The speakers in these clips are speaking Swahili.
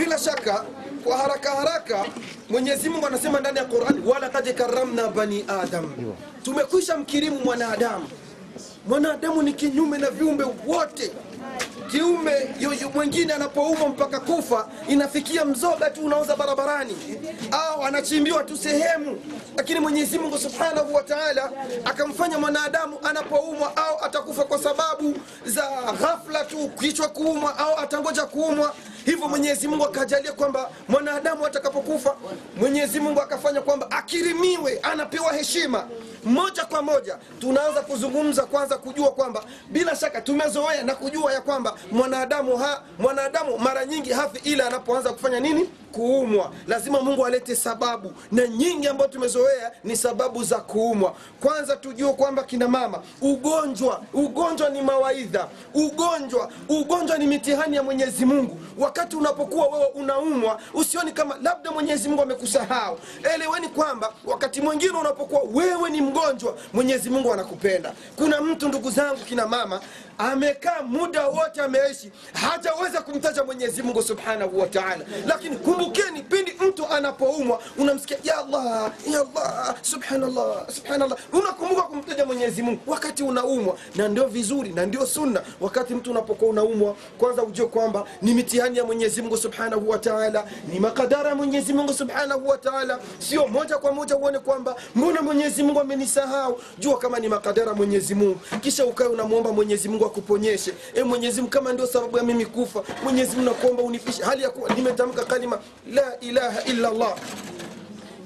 bila shaka kwa haraka Mwenyezi Mungu anasema ndani ya Qur'an, wala qad karramna bani adam, tumekwisha mkirimu mwanadamu. Mwanadamu ni kinyume na viumbe wote. Kiume mwingine anapoumwa mpaka kufa, inafikia mzoga tu unaoza barabarani au anachimbiwa tu sehemu, lakini Mwenyezi Mungu Subhanahu wa Ta'ala akamfanya mwanadamu anapoumwa au atakufa kwa sababu za ghafla tu, kichwa kuumwa au atangoja kuumwa. Hivyo Mwenyezi Mungu akajalia kwamba mwanadamu atakapokufa, Mwenyezi Mungu akafanya kwamba akirimiwe, anapewa heshima. Moja kwa moja tunaanza kuzungumza kwanza kujua kwamba bila shaka tumezoea na kujua ya kwamba mwanadamu mara nyingi hafi ila anapoanza kufanya nini? Kuumwa. Lazima Mungu alete sababu, na nyingi ambazo tumezoea ni sababu za kuumwa. Kwanza tujue kwamba kina mama, ugonjwa ni mawaidha, ugonjwa ni mitihani ya Mwenyezi Mungu. Wakati unapokuwa wewe unaumwa, usioni kama labda Mwenyezi Mungu amekusahau. Eleweni kwamba wakati mwingine unapokuwa wewe ni mgonjwa, Mwenyezi Mungu anakupenda. Kuna mtu, ndugu zangu kina mama, amekaa muda wote ameishi hajaweza kumtaja Mwenyezi Mungu Subhanahu wa Ta'ala. Lakini kumbukeni, pindi mtu anapoumwa unamsikia ya Allah, ya Allah, subhanallah, subhanallah, unakumbuka kumtaja Mwenyezi Mungu wakati unaumwa. Na ndio vizuri na ndio sunna. Wakati mtu unapokuwa unaumwa, kwanza ujue kwamba ni mitihani ya Mwenyezi Mungu Subhanahu wa Ta'ala, ni makadara ya Mwenyezi Mungu Subhanahu wa Ta'ala. Sio moja kwa moja uone kwamba mbona Mwenyezi Mungu amenisahau. Jua kama ni makadara ya Mwenyezi Mungu, kisha ukae unamuomba Mwenyezi Mungu akuponyeshe. Mwenyezi Mungu, kama ndio sababu ya mimi kufa, Mwenyezi Mungu nakuomba unifishe hali ya kuwa nimetamka kalima la ilaha illa Allah.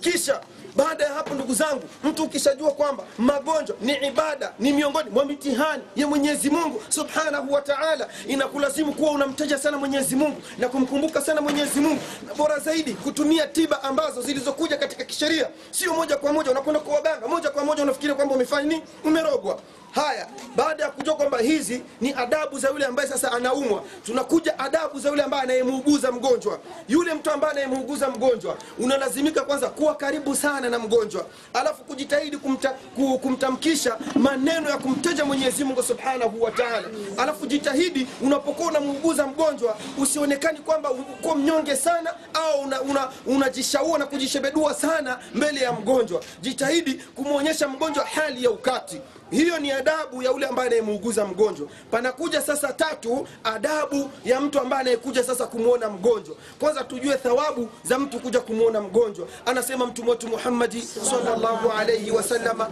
Kisha baada ya hapo, ndugu zangu, mtu ukishajua kwamba magonjwa ni ibada, ni miongoni mwa mitihani ya Mwenyezi Mungu Subhanahu wa Ta'ala, inakulazimu kuwa unamtaja sana Mwenyezi Mungu na kumkumbuka sana Mwenyezi Mungu, na bora zaidi kutumia tiba ambazo zilizokuja katika kisheria. Sio moja kwa moja unakwenda kwa waganga, moja kwa moja unafikiri kwamba umefanya nini, umerogwa. Haya, baada ya kujua kwamba hizi ni adabu za yule ambaye sasa anaumwa, tunakuja adabu za yule ambaye anayemuuguza mgonjwa. Yule mtu ambaye anayemuuguza mgonjwa, unalazimika kwanza kuwa karibu sana na mgonjwa, alafu kujitahidi kumtamkisha maneno ya kumtaja Mwenyezi Mungu Subhanahu wa Ta'ala. Alafu jitahidi unapokuwa unamuuguza mgonjwa usionekani kwamba uko mnyonge sana au unajishaua na kujishebedua sana mbele ya mgonjwa. Jitahidi kumuonyesha mgonjwa hali ya ukati. Hiyo ni adabu ya yule ambaye anayemuuguza mgonjwa. Panakuja sasa tatu, adabu ya mtu ambaye anayekuja sasa kumuona mgonjwa. Kwanza tujue thawabu za mtu kuja kumuona mgonjwa. Anasema Mtume wetu Muhammad sallallahu alayhi wasallama,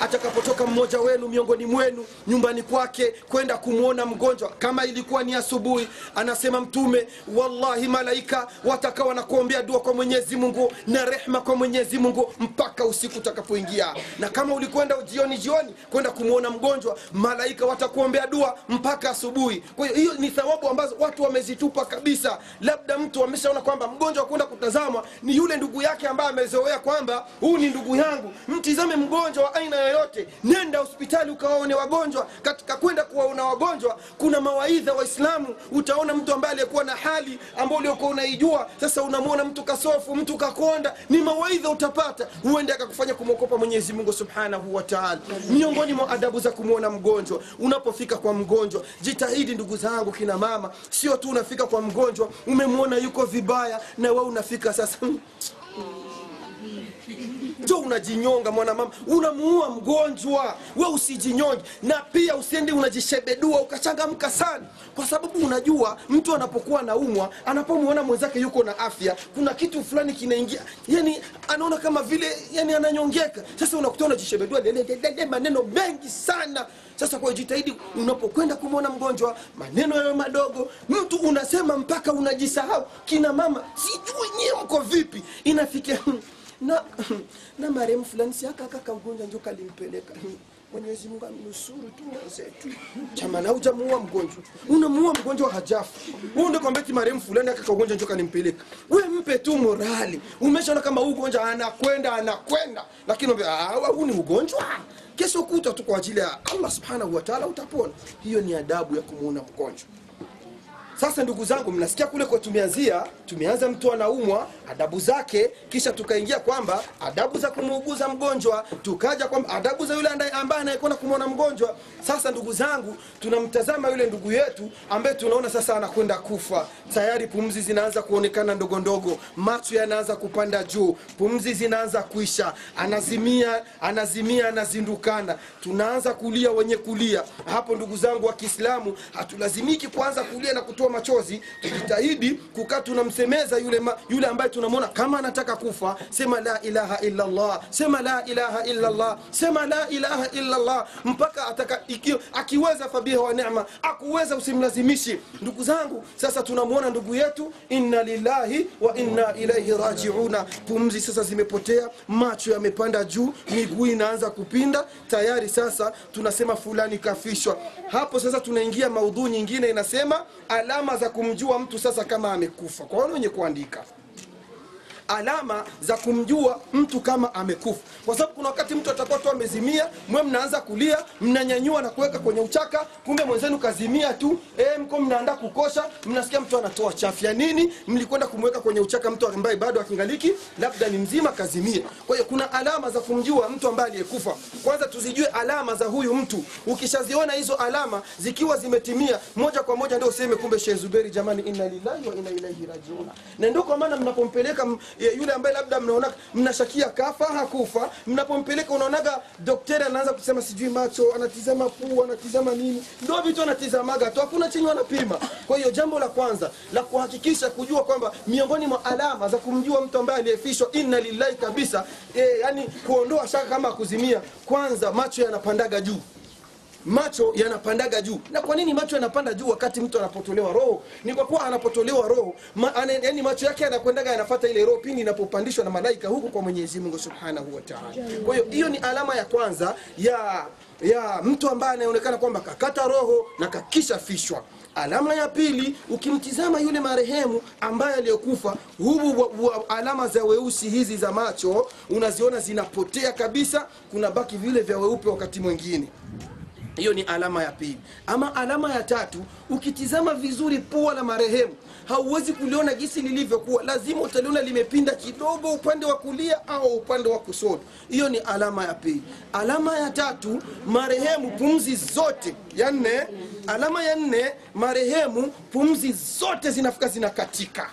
atakapotoka mmoja wenu miongoni mwenu nyumbani kwake kwenda kumuona mgonjwa, kama ilikuwa ni asubuhi, anasema Mtume, wallahi malaika watakawa na kuombea dua kwa Mwenyezi Mungu na rehema kwa Mwenyezi Mungu mpaka usiku utakapoingia. Na kama ulikwenda jioni kwenda kumuona mgonjwa, malaika watakuombea dua mpaka asubuhi. Kwa hiyo ni thawabu ambazo watu wamezitupa kabisa. Labda mtu ameshaona kwamba mgonjwa kwenda kutazamwa ni yule ndugu yake ambaye amezoea kwamba huu ni ndugu yangu. Mtizame mgonjwa wa aina yoyote, nenda hospitali ukawaone wagonjwa. Katika kwenda kuwaona wagonjwa kuna mawaidha Waislamu. Utaona mtu ambaye alikuwa na hali ambayo uliokuwa unaijua, sasa unamuona mtu kasofu, mtu kakonda, ni mawaidha utapata, huenda akakufanya kumwogopa Mwenyezi Mungu Subhanahu wa Ta'ala. Miongoni mwa adabu za kumuona mgonjwa, unapofika kwa mgonjwa, jitahidi ndugu zangu kina mama, sio tu unafika kwa mgonjwa umemuona yuko vibaya na wewe unafika sasa jo unajinyonga. Mwana mama, unamuua mgonjwa, wewe usijinyonge. Na pia usiende unajishebedua ukachangamka sana, kwa sababu unajua mtu anapokuwa anaumwa, anapomuona mwenzake yuko na afya, kuna kitu fulani kinaingia, yani anaona kama vile yani ananyongeka. Sasa unakutana unajishebedua maneno mengi sana. Sasa kwa jitahidi unapokwenda kumuona mgonjwa, maneno yale madogo mtu unasema mpaka unajisahau. Kina mama, sijui nyie mko vipi, inafikia na marehemu fulani si aka ugonjwa ndio kalimpeleka. Mwenyezi Mungu amnusuru tu mwenzetu. Jamani, hujamuua mgonjwa, unamuua mgonjwa hajafu. Wewe ndio kwamba marehemu fulani aka ugonjwa ndio kalimpeleka. Wewe mpe tu morali. Umeshaona kama huu ugonjwa anakwenda, lakini huu ni ugonjwa, kesho kuta tu kwa ajili ya Allah Subhanahu wa Ta'ala utapona. Hiyo ni adabu ya kumuona mgonjwa. Sasa ndugu zangu, mnasikia kule kwa tumeanza mtu anaumwa, adabu zake, kisha tukaingia kwamba adabu za kumuuguza mgonjwa, tukaja kwamba adabu za yule ambaye anayekwenda kumwona mgonjwa. Sasa ndugu zangu, tunamtazama yule ndugu yetu ambaye tunaona sasa anakwenda kufa. Tayari pumzi zinaanza kuonekana ndogo ndogo, macho yanaanza kupanda juu, pumzi zinaanza kuisha, anazimia, anazindukana. Tunaanza kulia wenye kulia. Hapo ndugu zangu wa Kiislamu, hatulazimiki kuanza kulia na kutoa machozi. Tujitahidi kukaa tunamsemeza yule ambaye tunamwona kama anataka kufa. Sema la ilaha illa Allah, sema la ilaha illa Allah, sema la ilaha illa Allah, mpaka akiweza fabiha wa neema, akuweza usimlazimishi. Ndugu zangu, sasa tunamwona ndugu yetu, inna lillahi wa inna ilaihi rajiuna. Pumzi sasa zimepotea, macho yamepanda juu, miguu inaanza kupinda. Tayari sasa tunasema fulani kafishwa. Hapo sasa tunaingia maudhui nyingine, inasema alama za kumjua mtu sasa kama amekufa. Kwa wale wenye kuandika, alama za kumjua mtu kama amekufa, kwa sababu kuna wakati mtu atakuwa tu amezimia, mwe mnaanza kulia, mnanyanyua na kuweka kwenye uchaka, kumbe mwenzenu kazimia tu. Mko mnaandaa kukosha, mnasikia mtu anatoa chafya nini, mlikwenda kumweka kwenye uchaka mtu ambaye bado akingaliki labda ni mzima, kazimia. Kwa hiyo kuna alama za kumjua mtu ambaye aliyekufa. Kwanza tuzijue alama za huyu mtu. Ukishaziona hizo alama zikiwa zimetimia, moja kwa moja ndio useme kumbe Sheikh Zuberi, jamani, inna lillahi wa inna ilaihi rajiun. Na ndio kwa maana mnapompeleka yule ambaye labda mnaona mnashakia kafa hakufa, mnapompeleka unaonaga daktari anaanza kusema sijui macho, anatizama pua, anatizama nini, ndio vitu anatizamaga tu, hakuna chenye wanapima. Kwa hiyo jambo la kwanza la kuhakikisha kujua kwamba miongoni mwa alama za kumjua mtu ambaye aliyefishwa inna lillahi kabisa, yani kuondoa shaka kama kuzimia, kwanza macho yanapandaga juu. Macho yanapandaga juu. Na kwa nini macho yanapanda juu wakati mtu anapotolewa roho? Ni kwa kuwa anapotolewa roho, yani macho yake yanakwendaga yanafuata ile roho pindi inapopandishwa na malaika huko kwa Mwenyezi Mungu Subhanahu wa Ta'ala. Kwa hiyo hiyo ni alama ya kwanza ya mtu ambaye anaonekana kwamba kakata roho na kakisha fishwa. Alama ya pili, ukimtizama yule marehemu ambaye aliyokufa, alama za weusi hizi za macho unaziona zinapotea kabisa, kuna baki vile vya weupe wakati mwingine. Hiyo ni alama ya pili. Ama alama ya tatu, ukitizama vizuri pua la marehemu, hauwezi kuliona jinsi lilivyokuwa, lazima utaliona limepinda kidogo upande wa kulia au upande wa kushoto. Hiyo ni alama ya pili. Alama ya tatu, marehemu pumzi zote, ya nne, alama ya nne, marehemu pumzi zote zinafika zinakatika,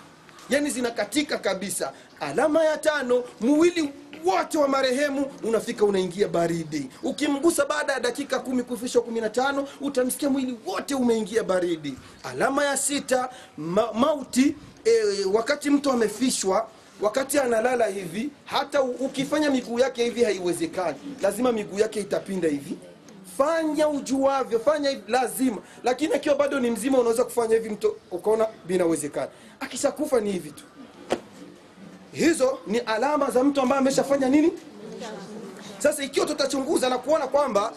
yani zinakatika kabisa. Alama ya tano, mwili wote wa marehemu unafika unaingia baridi. Ukimgusa baada ya dakika 10 kufisha 15 utamsikia mwili wote umeingia baridi. Alama ya sita, mauti. Wakati mtu amefishwa, wakati analala hivi, hata ukifanya miguu yake hivi haiwezekani, lazima miguu yake itapinda hivi. Fanya ujuavyo, fanya hivi lazima. Lakini akiwa bado ni mzima unaweza kufanya hivi, mtu ukaona binawezekana. Akishakufa ni hivi tu. Hizo ni alama za mtu ambaye ameshafanya nini? Sasa ikiwa tutachunguza na kuona kwamba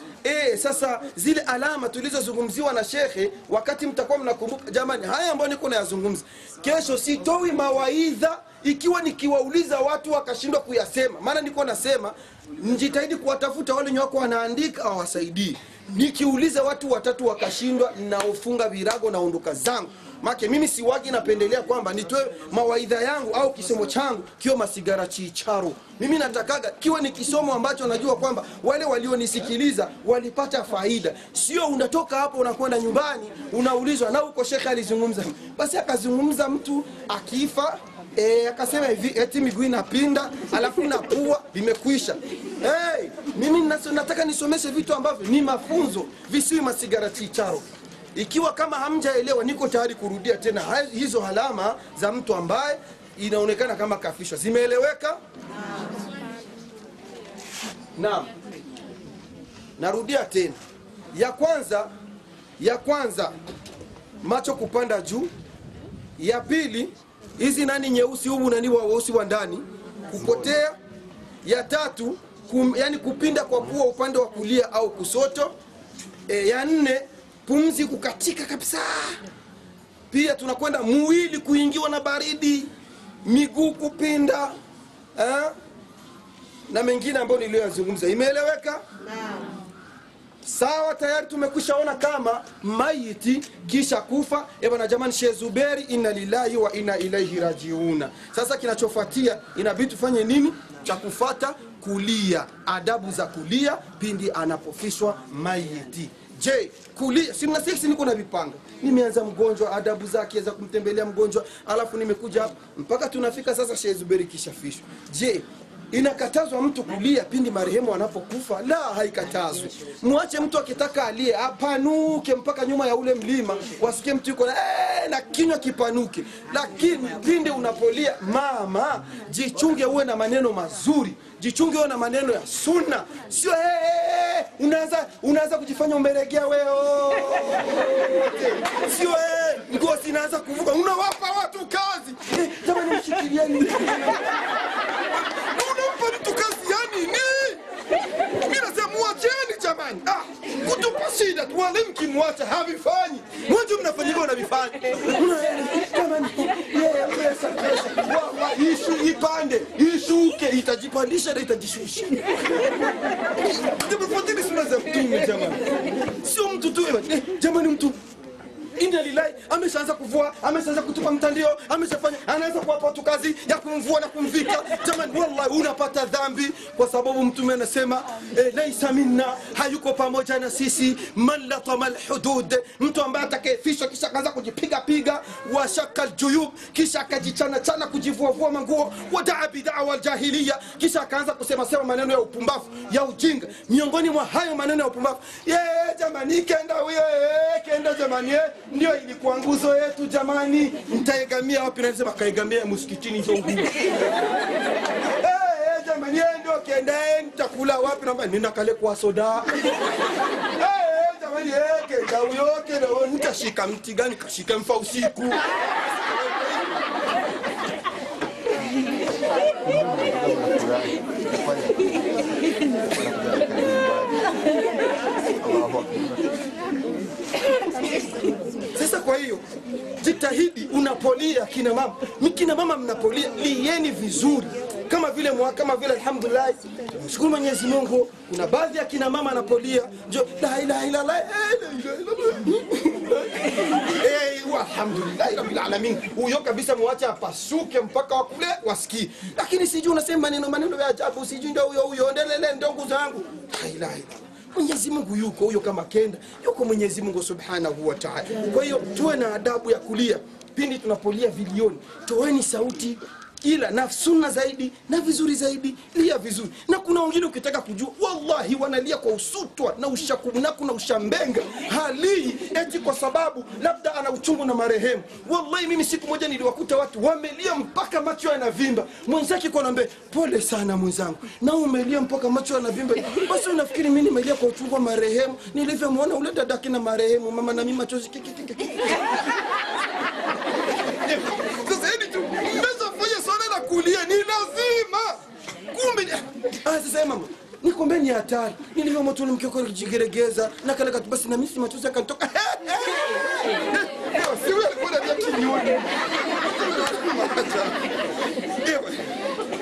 sasa zile alama tulizozungumziwa na shekhe, wakati mtakuwa mnakumbuka, jamani, haya ambayo niko nayazungumza, kesho sitoi mawaidha ikiwa nikiwauliza watu wakashindwa kuyasema. Maana niko nasema njitahidi kuwatafuta wale wako wanaandika au wasaidii. Nikiuliza watu watatu wakashindwa, naofunga virago na ondoka zangu. Make mimi siwagi napendelea kwamba nitoe mawaidha yangu au kisomo changu kio masigara chicharo. Mimi natakaga kiwe ni kisomo ambacho najua kwamba wale walionisikiliza walipata faida. Sio unatoka hapo unakwenda nyumbani unaulizwa na uko shekhe alizungumza. Basi akazungumza mtu akifa, akasema hivi eti miguu inapinda alafu na pua vimekwisha. Mimi nataka nisomeshe vitu ambavyo ni mafunzo, visiwe masigara chicharo. Ikiwa kama hamjaelewa, niko tayari kurudia tena hizo alama za mtu ambaye inaonekana kama kafishwa. Zimeeleweka? Naam. Narudia tena. Ya kwanza macho kupanda juu. Ya pili, hizi nani nyeusi humu nani wa weusi wa ndani kupotea. Ya tatu, yani kupinda kwa pua upande wa kulia au kusoto. Ya nne, pumzi kukatika kabisa. Pia tunakwenda mwili kuingiwa na baridi, miguu kupinda, na mengine ambayo niliyozungumza. Imeeleweka? Naam. Sawa, tayari tumekwishaona kama maiti kisha kufa. Bwana jamani, Sheikh Zuberi, inna lillahi wa inna ilaihi rajiuna. Sasa kinachofuatia inabidi tufanye nini? Cha kufuata kulia, adabu za kulia pindi anapofishwa maiti. Je, kulia, si mna sisi niko na vipanga. Nimeanza mgonjwa, adabu zake za kumtembelea mgonjwa, alafu nimekuja hapa mpaka tunafika sasa Sheikh Zuberi kishafishwa. Je, inakatazwa mtu kulia pindi marehemu anapokufa? La, haikatazwi. Muache mtu akitaka alie apanuke mpaka nyuma ya ule mlima, wasikie mtu yuko na kinywa kipanuke. Lakini pindi unapolia, mama, jichunge uwe na maneno mazuri, jichunge uwe na maneno ya sunna. Sio unaanza kujifanya umeregea wewe. Sio nguo zinaanza kuvuka, unawapa watu kazi. Jamani, mshikilieni. Unampa mtu kazi yani ni? Mimi nasema muacheni jamani. Kutupa shida tu, wale mkimwacha havifanyi. Mwanzo mnafanyika unavifanya. Jamani, pesa. Ishu ipande, ishuke, itajipandisha na itajishusha. Tumefuatilia sunna za Mtume jamani. Sio mtu tu jamani, mtu inna lillahi ameshaanza kuvua, ameshaanza kutupa mtandio, ameshafanya, anaanza kuwapa watu kazi ya kumvua na kumvika. Jamani, wallahi unapata dhambi, kwa sababu Mtume anasema laisa minna, hayuko pamoja na sisi, man latama alhudud, mtu ambaye atakayefishwa kisha akaanza kujipiga wa shaka aljuyub, kisha akajichana chana kujivua manguo, wadaa bid'a aljahiliya, kisha akaanza kusema maneno ya upumbavu ya ujinga. Miongoni mwa hayo maneno ya upumbavu, jamani, kenda jamani, ndio ilikuwa nguzo yetu jamani, mtaegamia wapi? Nasema kaegamia msikitini hizo nguzo. Jamani, ndio kenda nitakula wapi? Naomba nenda kale kwa soda. Jamani, kenda huyo kenda nitashika mti gani? Kashika mfa usiku. Sasa kwa hiyo jitahidi unapolia kina mama mnapolia lieni vizuri, kama vile alhamdulillah, shukuru Mwenyezi Mungu, kuna baadhi ya kina mama anapolia ndio la ilaha illa Allah alhamdulillah rabbil alamin, huyo kabisa muache apasuke mpaka wakule wasikie. Lakini sijui unasema maneno ya ajabu, sijui ndio huyo ndelele ndio nguzo yangu. La ilaha illa Mwenyezi Mungu yuko huyo, kama kenda yuko Mwenyezi Mungu Subhanahu wa Ta'ala. Kwa hiyo tuwe na adabu ya kulia pindi tunapolia vilioni. Toeni sauti ila na sunna zaidi na vizuri zaidi, lia vizuri. Na kuna wengine ukitaka kujua, wallahi wanalia kwa usutwa na ushakubunaku na ushambenga, halii eti kwa sababu labda ana uchungu na marehemu. Wallahi mimi siku moja niliwakuta watu wamelia mpaka macho yanavimba. Mwenzake kwa naambia, pole sana mwenzangu, na umelia mpaka macho yanavimba. Basi unafikiri mimi nimelia kwa uchungu wa marehemu? Nilivyomwona ule dadake na marehemu, mama na mimi machozi kulia ni lazima. Kumbe sasa mama, nikombe ni hatari. Nilivyomwona tu mkeko kujigeregeza na kale katu, basi na mimi machozi yakanitoka. Siwe alikuwa na kinyoni.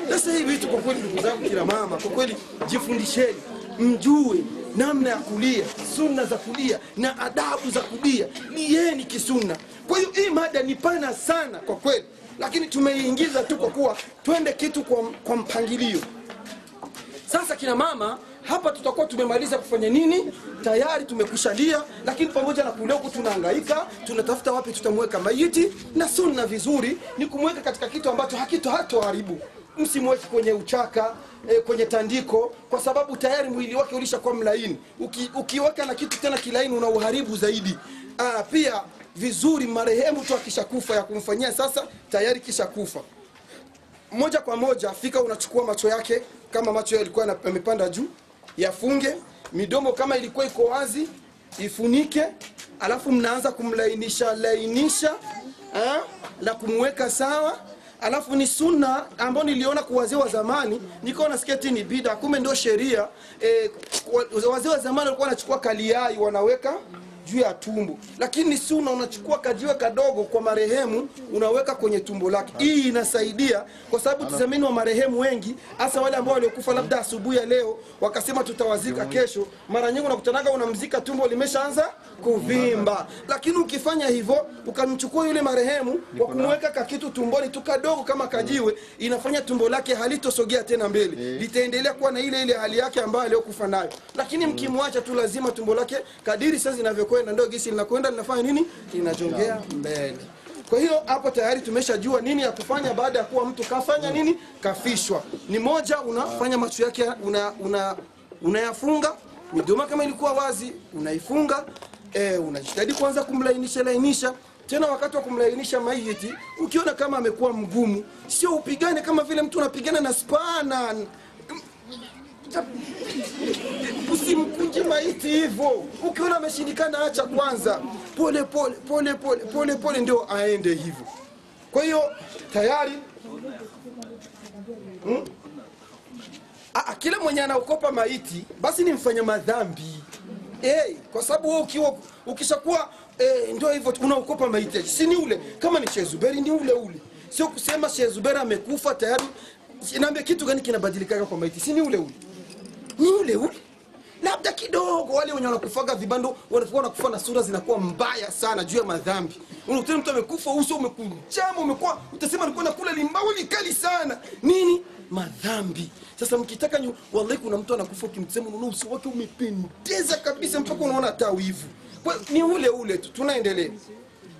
Sasa hivi vitu kwa kweli, ndugu zangu kila mama, kwa kweli jifundisheni, mjue namna ya kulia, sunna za kulia na adabu za kulia, lieni kisunna. Kwa hiyo hii mada ni pana sana kwa kweli, lakini tumeingiza tu kwa kuwa twende kitu kwa mpangilio. Sasa kina mama, hapa tutakuwa tumemaliza kufanya nini? Tayari tumekushalia, lakini pamoja na kule huko tunahangaika, tunatafuta wapi tutamweka maiti. Na sunna vizuri ni kumweka katika kitu ambacho hatoharibu. Msimweke kwenye uchaka, kwenye tandiko, kwa sababu tayari mwili wake ulishakuwa mlaini. Ukiweka na kitu tena kilaini unauharibu zaidi. Pia vizuri marehemu tu akishakufa ya kumfanyia sasa tayari kisha kufa, moja kwa moja fika unachukua macho yake, kama macho yalikuwa yamepanda juu yafunge, midomo kama ilikuwa iko wazi ifunike, alafu mnaanza kumlainisha na kumweka sawa. Alafu ni sunna ambayo niliona kwa wazee wa zamani, nikaona sketi ni bid'a, kumbe ndio sheria. Wazee wa zamani walikuwa wanachukua kaliai wanaweka juu ya tumbo. Lakini sunna unachukua kajiwe kadogo kwa marehemu unaweka kwenye tumbo lake. Hii inasaidia kwa sababu tazameni wa marehemu wengi hasa wale ambao waliokufa labda asubuhi ya leo wakasema tutawazika kesho, mara nyingi unakutanaga unamzika tumbo limeshaanza kuvimba. Lakini ukifanya hivyo ukamchukua yule marehemu kwa kumweka kakitu tumboni tu kadogo kama kajiwe, inafanya tumbo lake halitosogea tena mbele, litaendelea kuwa na ile hali yake ambayo aliyokufa nayo. Lakini mkimwacha tu lazima tumbo lake kadiri sasa inavyokwenda ndio gisi linakwenda linafanya nini, linajongea mbele. Kwa hiyo hapo tayari tumeshajua nini ya kufanya baada ya kuwa mtu kafanya nini, kafishwa. Ni moja, unafanya macho yake unayafunga, midomo kama ilikuwa wazi unaifunga, unajitahidi kwanza kumlainisha. Tena wakati wa kumlainisha maiti ukiona kama amekuwa mgumu, sio upigane kama vile mtu anapigana na spana. Usimkunje maiti hivyo. Ukiona ameshindikana acha kwanza. Pole ndio aende hivyo. Kwa hiyo tayari kila mwenye anaokopa maiti basi ni mfanya madhambi. Kwa sababu wewe ukishakuwa ndio hivyo unaokopa maiti. Si ni ule kama ni Sheikh Zuberi ni ule. Sio kusema Sheikh Zuberi amekufa tayari. Inaambia kitu gani kinabadilika kwa maiti? Si ni ule. Ni ule. Labda kidogo wale wenye wanakufaga vibando wanakufa na sura zinakuwa mbaya sana juu ya madhambi. Unakuta mtu amekufa uso umekunjama umekuwa utasema alikuwa nakula limao likali sana. Nini? Madhambi. Sasa mkitaka wallahi kuna mtu anakufa ukimsema unaona uso wake umependeza kabisa mpaka unaona hata wivu. Kwa ni ule tu. Tunaendelea.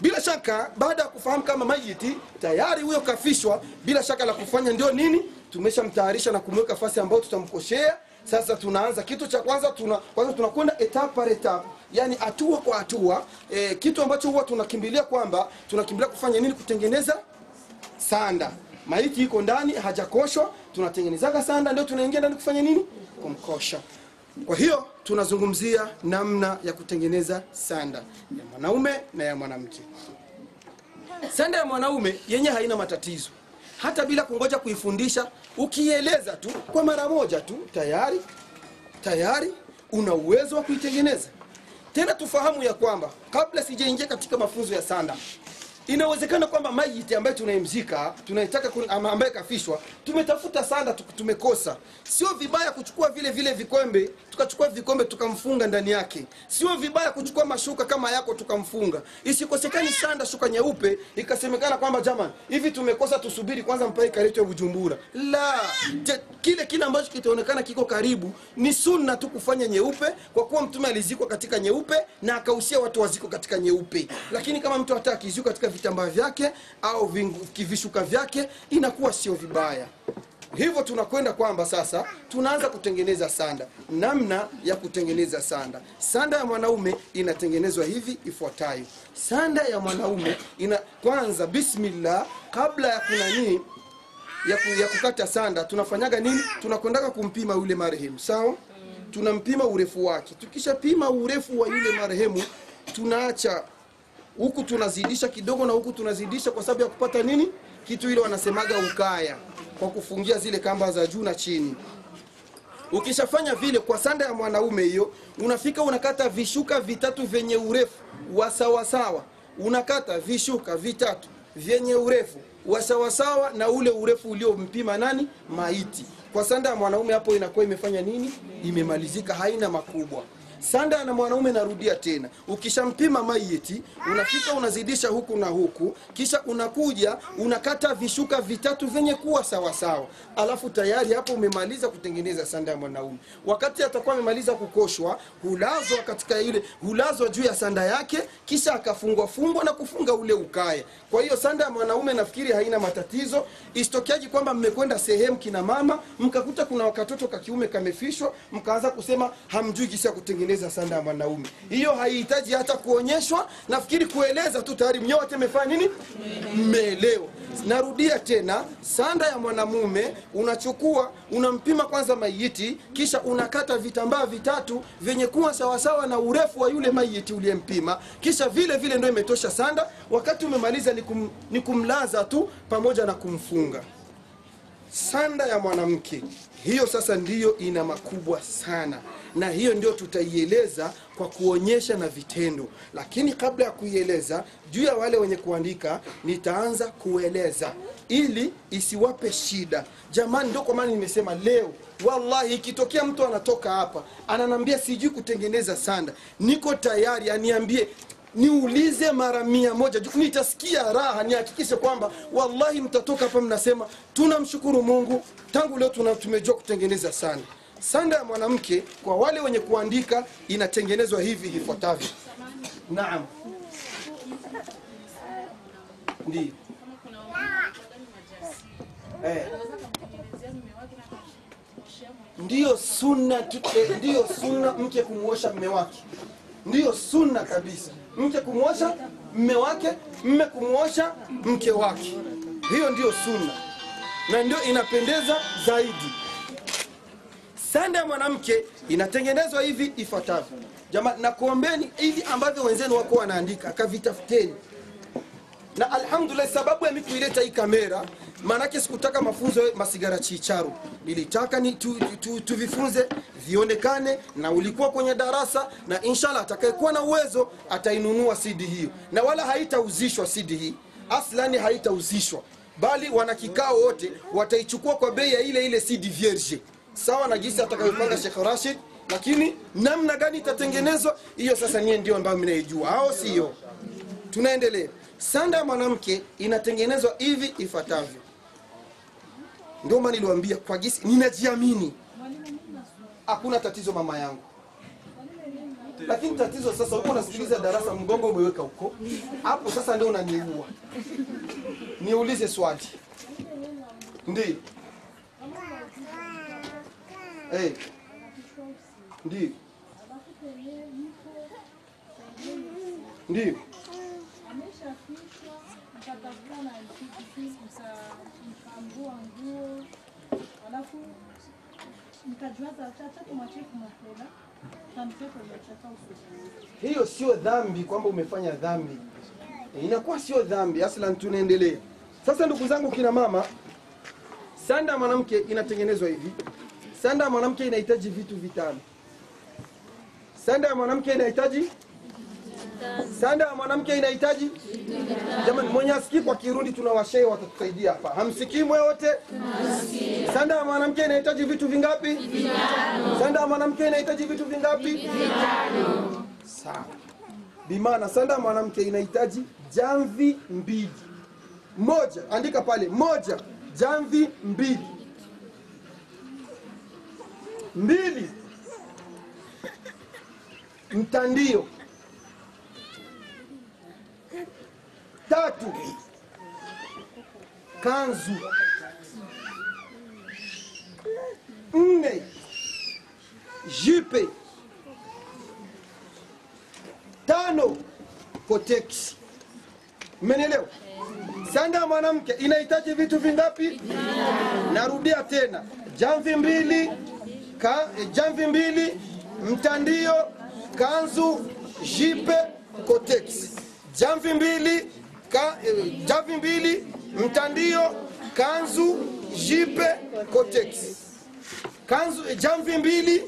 Bila shaka baada ya kufahamu kama maiti tayari huyo kafishwa, bila shaka la kufanya ndio nini? Tumeshamtayarisha na kumweka fasi ambayo tutamkoshea. Sasa tunaanza kitu cha kwanza tunakwenda etape par etape, yani hatua kwa hatua. Kitu ambacho huwa tunakimbilia kufanya nini? Kutengeneza sanda. Maiti iko ndani hajakoshwa, tunatengenezaga sanda ndio tunaingia ndani kufanya nini? Kumkosha. Kwa hiyo tunazungumzia namna ya kutengeneza sanda ya mwanaume na ya mwanamke. Sanda ya mwanaume yenye haina matatizo. Hata bila kungoja kuifundisha, ukieleza tu kwa mara moja tu tayari una uwezo wa kuitengeneza. Tena tufahamu ya kwamba kabla sijaingia katika mafunzo ya sanda, inawezekana kwamba maiti ambaye tunayemzika, tunaitaka ambaye kafishwa, tumetafuta sanda tumekosa. Sio vibaya kuchukua vile vikombe, tukachukua vikombe tukamfunga ndani yake. Sio vibaya kuchukua mashuka kama yako tukamfunga. Isikosekani sanda shuka nyeupe ikasemekana kwamba jamani, hivi tumekosa tusubiri kwanza mpaka ikaletwe Bujumbura. La, kile ambacho kitaonekana kiko karibu ni sunna tu kufanya nyeupe, kwa kuwa mtume alizikwa katika nyeupe na akahusia watu waziko katika nyeupe. Lakini kama mtu hataki kiziko katika vitambaa vyake au vishuka vyake, inakuwa sio vibaya. Hivyo tunakwenda kwamba sasa tunaanza kutengeneza sanda. Namna ya kutengeneza sanda. Sanda ya mwanaume inatengenezwa hivi ifuatayo. Sanda ya mwanaume kwanza bismillah, kabla ya kunani ya kukata sanda tunafanyaga nini? Tunakwenda kumpima yule marehemu. Sawa? Tunampima urefu wake. Tukishapima urefu wa yule marehemu, tunaacha huku tunazidisha kidogo na huku tunazidisha kwa sababu ya kupata nini? Kitu ile wanasemaga ukaya, kwa kufungia zile kamba za juu na chini. Ukishafanya vile kwa sanda ya mwanaume hiyo, unafika unakata vishuka vitatu vyenye urefu wa sawa. Unakata vishuka vitatu vyenye urefu wa sawa na ule urefu uliompima nani? Maiti. Kwa sanda ya mwanaume hapo inakuwa imefanya nini? Imemalizika, haina makubwa. Sanda na mwanaume narudia tena. Ukishampima maiti, unafika unazidisha huku na huku, kisha unakuja unakata vishuka vitatu venye kuwa sawa. Alafu tayari hapo umemaliza kutengeneza sanda ya mwanaume. Wakati atakuwa amemaliza kukoshwa, hulazwa juu ya sanda yake, kisha akafungwa na kufunga ule ukaya. Kwa hiyo sanda ya mwanaume nafikiri haina matatizo. Istokiaji kwamba mmekwenda sehemu kina mama, mkakuta kuna katoto ka kiume kamefishwa, mkaanza kusema hamjui kisa kutengeneza sanda ya mwanaume. Hiyo haihitaji hata kuonyeshwa, nafikiri kueleza tu tayari mnyote mmefanya nini? Mmeelewa. Narudia tena, sanda ya mwanamume unachukua, unampima kwanza maiti, kisha unakata vitambaa vitatu vyenye kuwa sawa na urefu wa yule maiti uliyempima, kisha vile ndio imetosha sanda. Wakati umemaliza ni kumlaza tu pamoja na kumfunga. Sanda ya mwanamke hiyo sasa ndiyo ina makubwa sana. na hiyo ndio tutaieleza kwa kuonyesha na vitendo. Lakini kabla ya kuieleza juu ya wale wenye kuandika, nitaanza kueleza ili isiwape shida. Jamani, ndio kwa maana nimesema leo wallahi ikitokea mtu anatoka hapa ananambia sijui kutengeneza sanda, niko tayari aniambie, niulize mara 100, nitasikia raha, nihakikishe kwamba wallahi mtatoka hapa mnasema tunamshukuru Mungu, tangu leo tumejua kutengeneza sanda. Sanda ya mwanamke kwa wale wenye kuandika inatengenezwa hivi ifuatavyo. Naam. Ndio. Ndio sunna, ndio sunna mke kumuosha mume wake. Ndio sunna kabisa. Mke kumuosha mume wake, mume kumuosha mke wake. Hiyo ndio sunna. Na ndio inapendeza zaidi. Sanda ya mwanamke inatengenezwa hivi ifuatavyo. Jamaa, nakuombeni hivi ambavyo wenzenu wako wanaandika kavitafuteni. Na alhamdulillah, sababu ya mimi kuileta hii kamera, maanake sikutaka mafunzo masigara chicharu. Nilitaka ni tuvifunze vionekane, na ulikuwa kwenye darasa, na inshallah atakayekuwa na uwezo atainunua CD hiyo. Na wala haitauzishwa CD hii. Aslani haitauzishwa. Bali wana kikao wote wataichukua kwa bei ya ile CD vierge. Sawa na jinsi atakayopanga Sheikh Rashid, lakini namna gani itatengenezwa hiyo sasa nyie ndio ambao mnaijua, au sio? Tunaendelea. Sanda ya mwanamke inatengenezwa hivi ifuatavyo. Ndio maana niliwaambia kwa jinsi ninajiamini. Hakuna tatizo mama yangu. Lakini tatizo sasa uko unasikiliza darasa mgongo umeweka huko. Hapo sasa ndio unaniua. Niulize swali. Ndio. Ndio. Ndio. Hiyo sio dhambi kwamba umefanya dhambi. Inakuwa sio dhambi. Aslan, tunaendelea. Sasa ndugu zangu kina mama, sanda ya mwanamke inatengenezwa hivi. Sanda ya mwanamke inahitaji vitu vitano. Sanda ya mwanamke inahitaji Sanda ya mwanamke inahitaji jamani, mwenye asikii kwa Kirundi tunawashei watatusaidia hapa. Hamsikii mwe wote? Sanda ya mwanamke inahitaji vitu vingapi? Vitano. Sanda ya mwanamke inahitaji vitu vingapi? Vitano. Sawa. Bimaana sanda ya mwanamke inahitaji jamvi mbili. Moja, andika pale, moja, jamvi mbili. Mbili, mtandio. Tatu, kanzu. 4, jipe. 5, koteksi. Mmenielewa? Sanda ya mwanamke inahitaji vitu vingapi? Narudia tena. Jamvi mbili, mtandio, kanzu, jipe, koteksi. Jamvi mbili, mtandio, kanzu, jipe, koteksi. Jamvi mbili,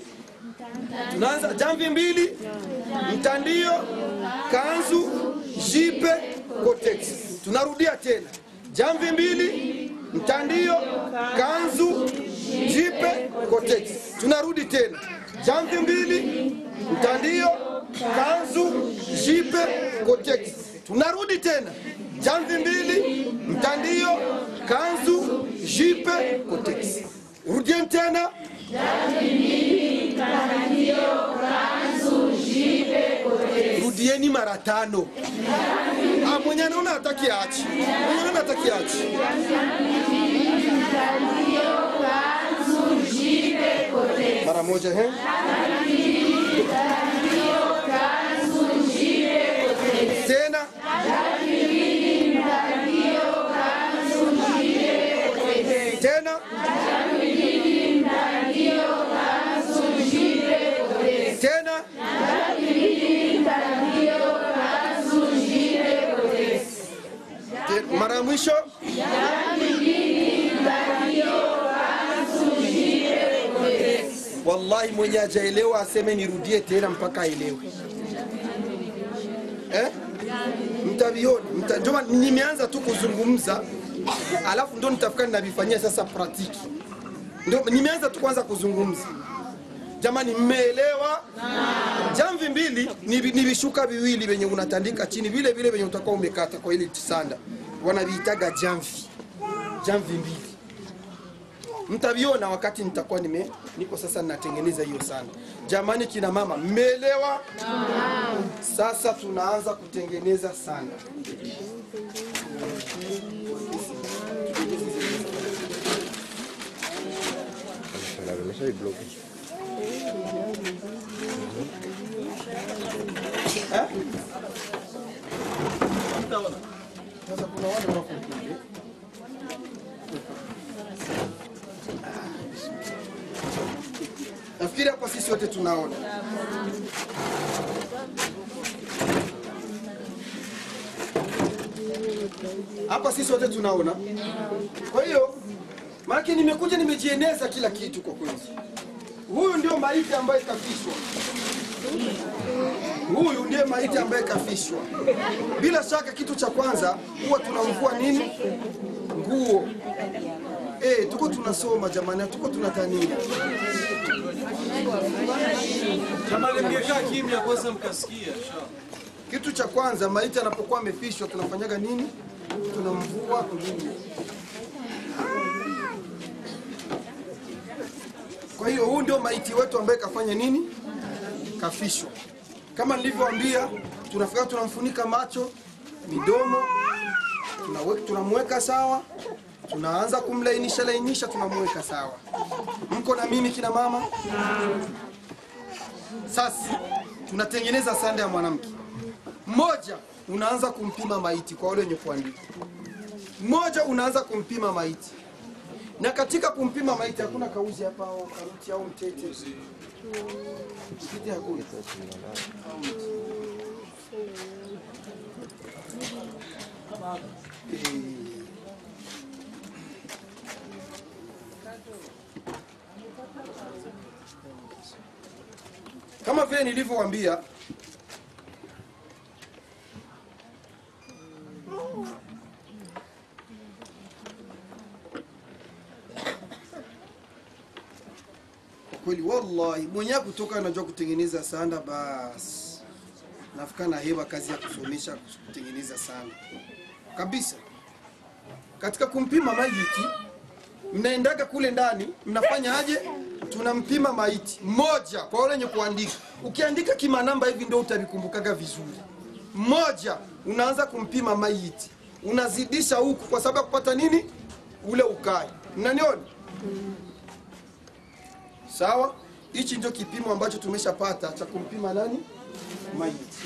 tunaanza jamvi mbili, mtandio, kanzu, jipe, koteksi. Tunarudia tena. Jamvi mbili, mtandio, kanzu, jipe, koteksi. Tunarudi tena. Jamvi mbili, mtandio, kanzu, jipe, koteksi. Tunarudi tena. Jamvi mbili, mtandio, kanzu, jipe, koteksi. Rudieni tena. Jamvi mbili, mtandio, kanzu, jipe, koteksi. Rudieni mara 5. Mwenye anaona hataki aache. Mwenye anaona hataki aache. Mara moja, tena. Tena. Tena. Mara mwisho. Wallahi mwenye hajaelewa aseme nirudie tena mpaka aelewe. Mtaviona, ndio nimeanza tu kuzungumza, alafu ndo nitafikana navifanyia sasa pratiki. Ndio nimeanza tu kwanza kuzungumza. Jamani, mmeelewa? Jamvi mbili ni vishuka viwili venye unatandika chini, vile vile venye utakuwa umekata kwa ile sanda. Wanaviitaga jamvi. Jamvi mbili. Mtaviona wakati nitakuwa niko sasa ninatengeneza hiyo sanda. Jamani kina mama, mmeelewa? Sasa tunaanza kutengeneza sanda. Sasa kuna wale wanakuja. Nafikiri hapa sisi wote tunaona. Hapa sisi wote tunaona. Kwa hiyo maana nimekuja nimejieneza kila kitu kwa kweli. Huyu ndio maiti ambaye kafishwa. Huyu ndiye maiti ambaye kafishwa. Bila shaka kitu cha kwanza huwa tunamvua nini? Nguo. Tuko tunasoma jamani, tuko tunatania. Jamani mngekaa kimya kwanza mkasikia. Kitu cha kwanza maiti anapokuwa amefishwa tunafanyaga nini? Tunamvua nguo. Kwa hiyo huu ndio maiti wetu ambaye kafanya nini? Kafishwa. Kama nilivyowaambia, tunafika tunamfunika macho, midomo, tunamweka sawa, tunaanza kumlainisha tunamweka sawa. Mko na mimi kina mama? Sasa tunatengeneza sanda ya mwanamke. Mmoja unaanza kumpima maiti kwa wale wenye kuandika. Mmoja unaanza kumpima maiti. Na katika kumpima maiti hakuna kauzi hapa au karuti au mtete. Kitu hakuna. Kama vile nilivyowaambia, kweli wallahi mwenye kutoka anajua kutengeneza sanda, basi nafika na hewa kazi ya kusomesha kutengeneza sanda kabisa. Katika kumpima maiti mnaendaga kule ndani, mnafanya aje? Tunampima maiti mmoja kwa wale wenye kuandika. Ukiandika kima namba hivi ndio utavikumbukaga vizuri. Mmoja unaanza kumpima maiti, unazidisha huku kwa sababu kupata nini? Ule ukai. Mnaniona? Sawa? Hichi ndio kipimo ambacho tumeshapata cha kumpima nani? Maiti.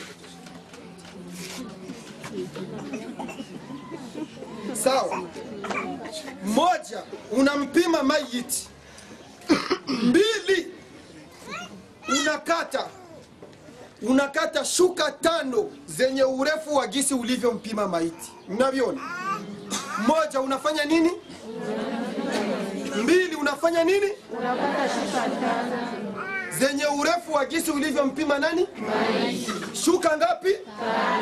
Sawa? Moja unampima maiti. Mbili unakata shuka 5 zenye urefu wa gisi ulivyompima maiti. Mnaviona? Moja unafanya nini? Mbili unafanya nini? Unakata shuka 5 zenye urefu wa gisi ulivyompima nani? maiti. Shuka ngapi?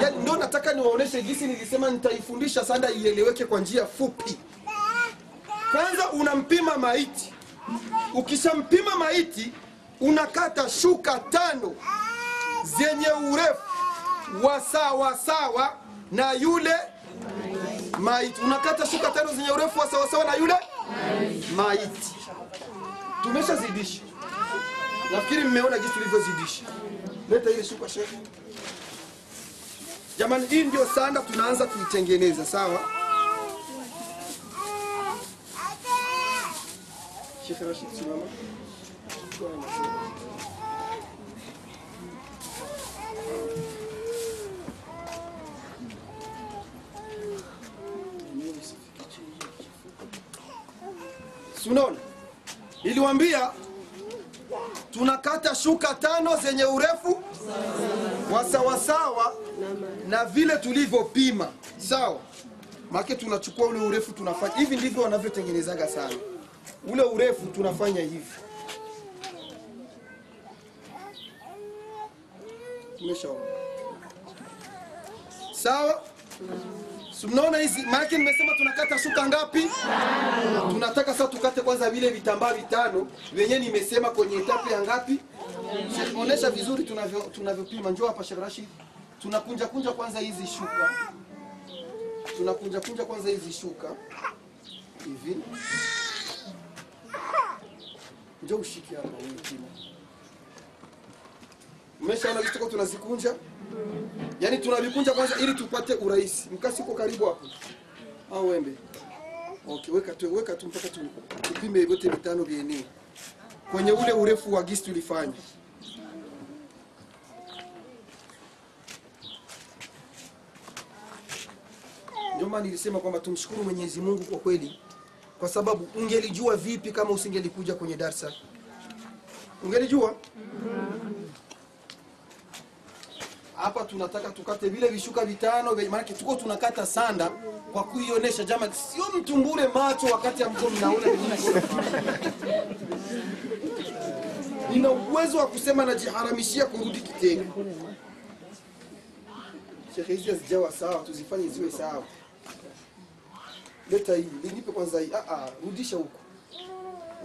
Yaani ndio nataka niwaoneshe gisi nilisema nitaifundisha sanda ieleweke kwa njia fupi. Kwanza unampima maiti. Ukishampima maiti unakata shuka 5 zenye urefu wa sawa na yule maiti. Unakata shuka 5 zenye urefu wa sawa na yule maiti. Tumeshazidisha. Nafikiri mmeona jinsi tulivyozidisha. Leta ile shuka shehe. Jamani, hii ndio sanda tunaanza kuitengeneza, sawa? Sheikh Rashid, simama. Sunaona? Niliwaambia tunakata shuka 5 zenye urefu wa sawa na vile tulivyopima. Sawa? Maana tunachukua ule urefu tunafanya hivi, ndivyo wanavyotengenezaga sana. Ule urefu tunafanya hivi. Tumeshaona. Sawa? Mnaona hizi maana nimesema tunakata shuka ngapi? Tunataka sasa tukate kwanza vile vitambaa vitano wenyewe nimesema kwenye etape ya ngapi? Onesha vizuri tunavyopima. Njoo hapa Sheikh Rashid. Tunakunja kwanza hizi shuka. Tunakunja kwanza hizi shuka. Hivi. Njoo ushike hapa upima. Umeshaona vitu kwa tunazikunja? Yaani tunavikunja kwanza ili tupate urahisi. Mkasi uko karibu hapo. Au wembe. Okay, weka tu mpaka tupime yote vitano vienee. Kwenye ule urefu wa gisi tulifanya. Ndio maana nilisema kwamba tumshukuru Mwenyezi Mungu kwa kweli. Kwa sababu ungelijua vipi kama usingelikuja kwenye darasa? Ungelijua? Hapa tunataka tukate vile vishuka vitano, maana tuko tunakata sanda kwa kuionyesha jamaa, sio mtumbure macho wakati ambapo mnaona nina uwezo wa kusema najiharamishia kurudi Kitega. Sheikh, hizi zijawa sawa, tuzifanye ziwe sawa. Leta hii, nipe kwanza hii. Rudisha huko.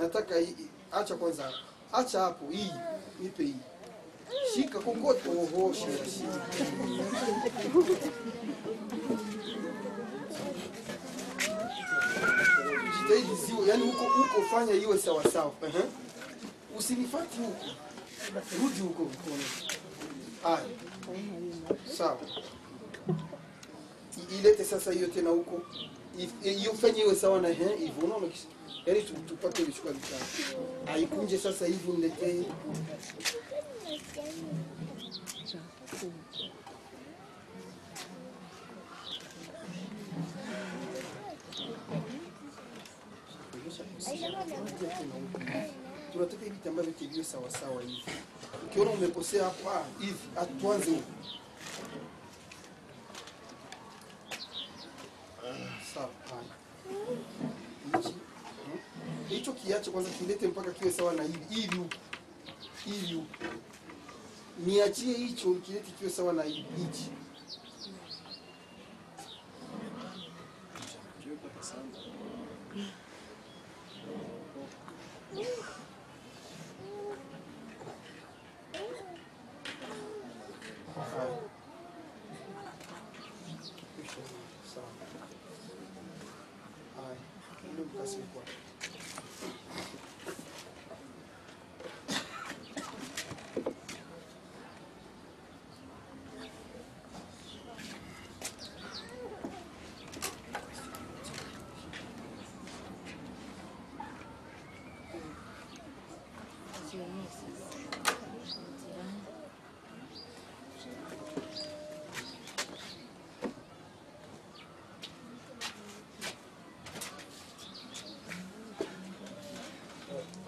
Nataka hii, acha kwanza. Acha hapo hii, nipe hii. Shika kokoto. Oho, shika. Jitahidi ziwe, yani huko fanya iwe sawa sawa. Usinifuati huko. Rudi huko mkono. Haya. Sawa. Ilete sasa hiyo tena huko. Hiyo fanye iwe sawa na hivyo. Unaona kisha. Yaani tupate vishuka vitano. Aikunje sasa hivi niletee. Tunataka hivi vitambaa vyote viwe sawa sawa hivi. Ukiona umekosea hapo hivi atuanze huko. Sawa. Hicho kiache kwanza kilete mpaka kiwe sawa na hivi huko. Hivi huko. Niachie hicho kilete kiwe sawa na hichi.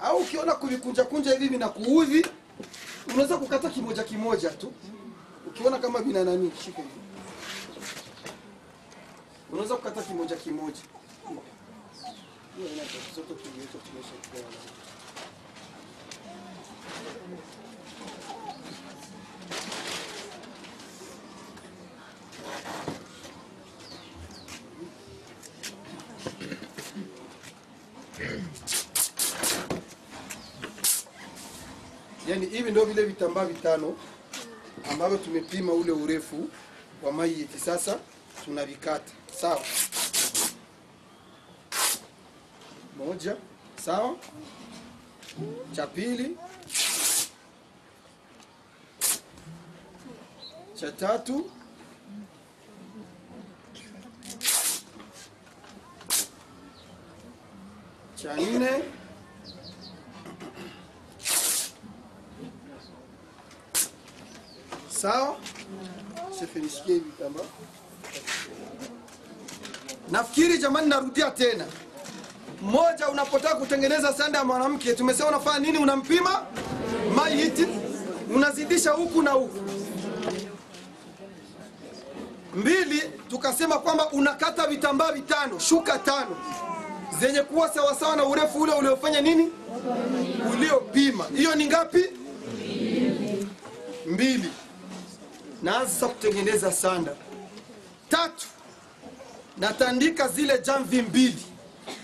Au ukiona kuvikunja hivi vinakuudhi, unaweza kukata kimoja tu. Ukiona kama vina nani, shika hivi. Unaweza kukata kimoja. Hiyo ina tatizo tuliyoto tumeshakuwa. Yaani hivi ndio vile vitambaa vitano ambavyo tumepima ule urefu wa maiti. Sasa tunavikata. Sawa? Moja, sawa? Cha pili. Cha tatu. Cha nne. Sawa? Sifinishikie hivi kama. Nafikiri jamani, narudia tena. Moja, unapotaka kutengeneza sanda ya mwanamke, tumesema unafanya nini? Unampima maiti, unazidisha huku na huku. Mbili, tukasema kwamba unakata vitambaa vitano, shuka tano zenye kuwa sawa sawa na urefu ule uliofanya nini? Uliopima. Hiyo ni ngapi? 2. naanza sasa kutengeneza sanda. 3, natandika zile jamvi 2.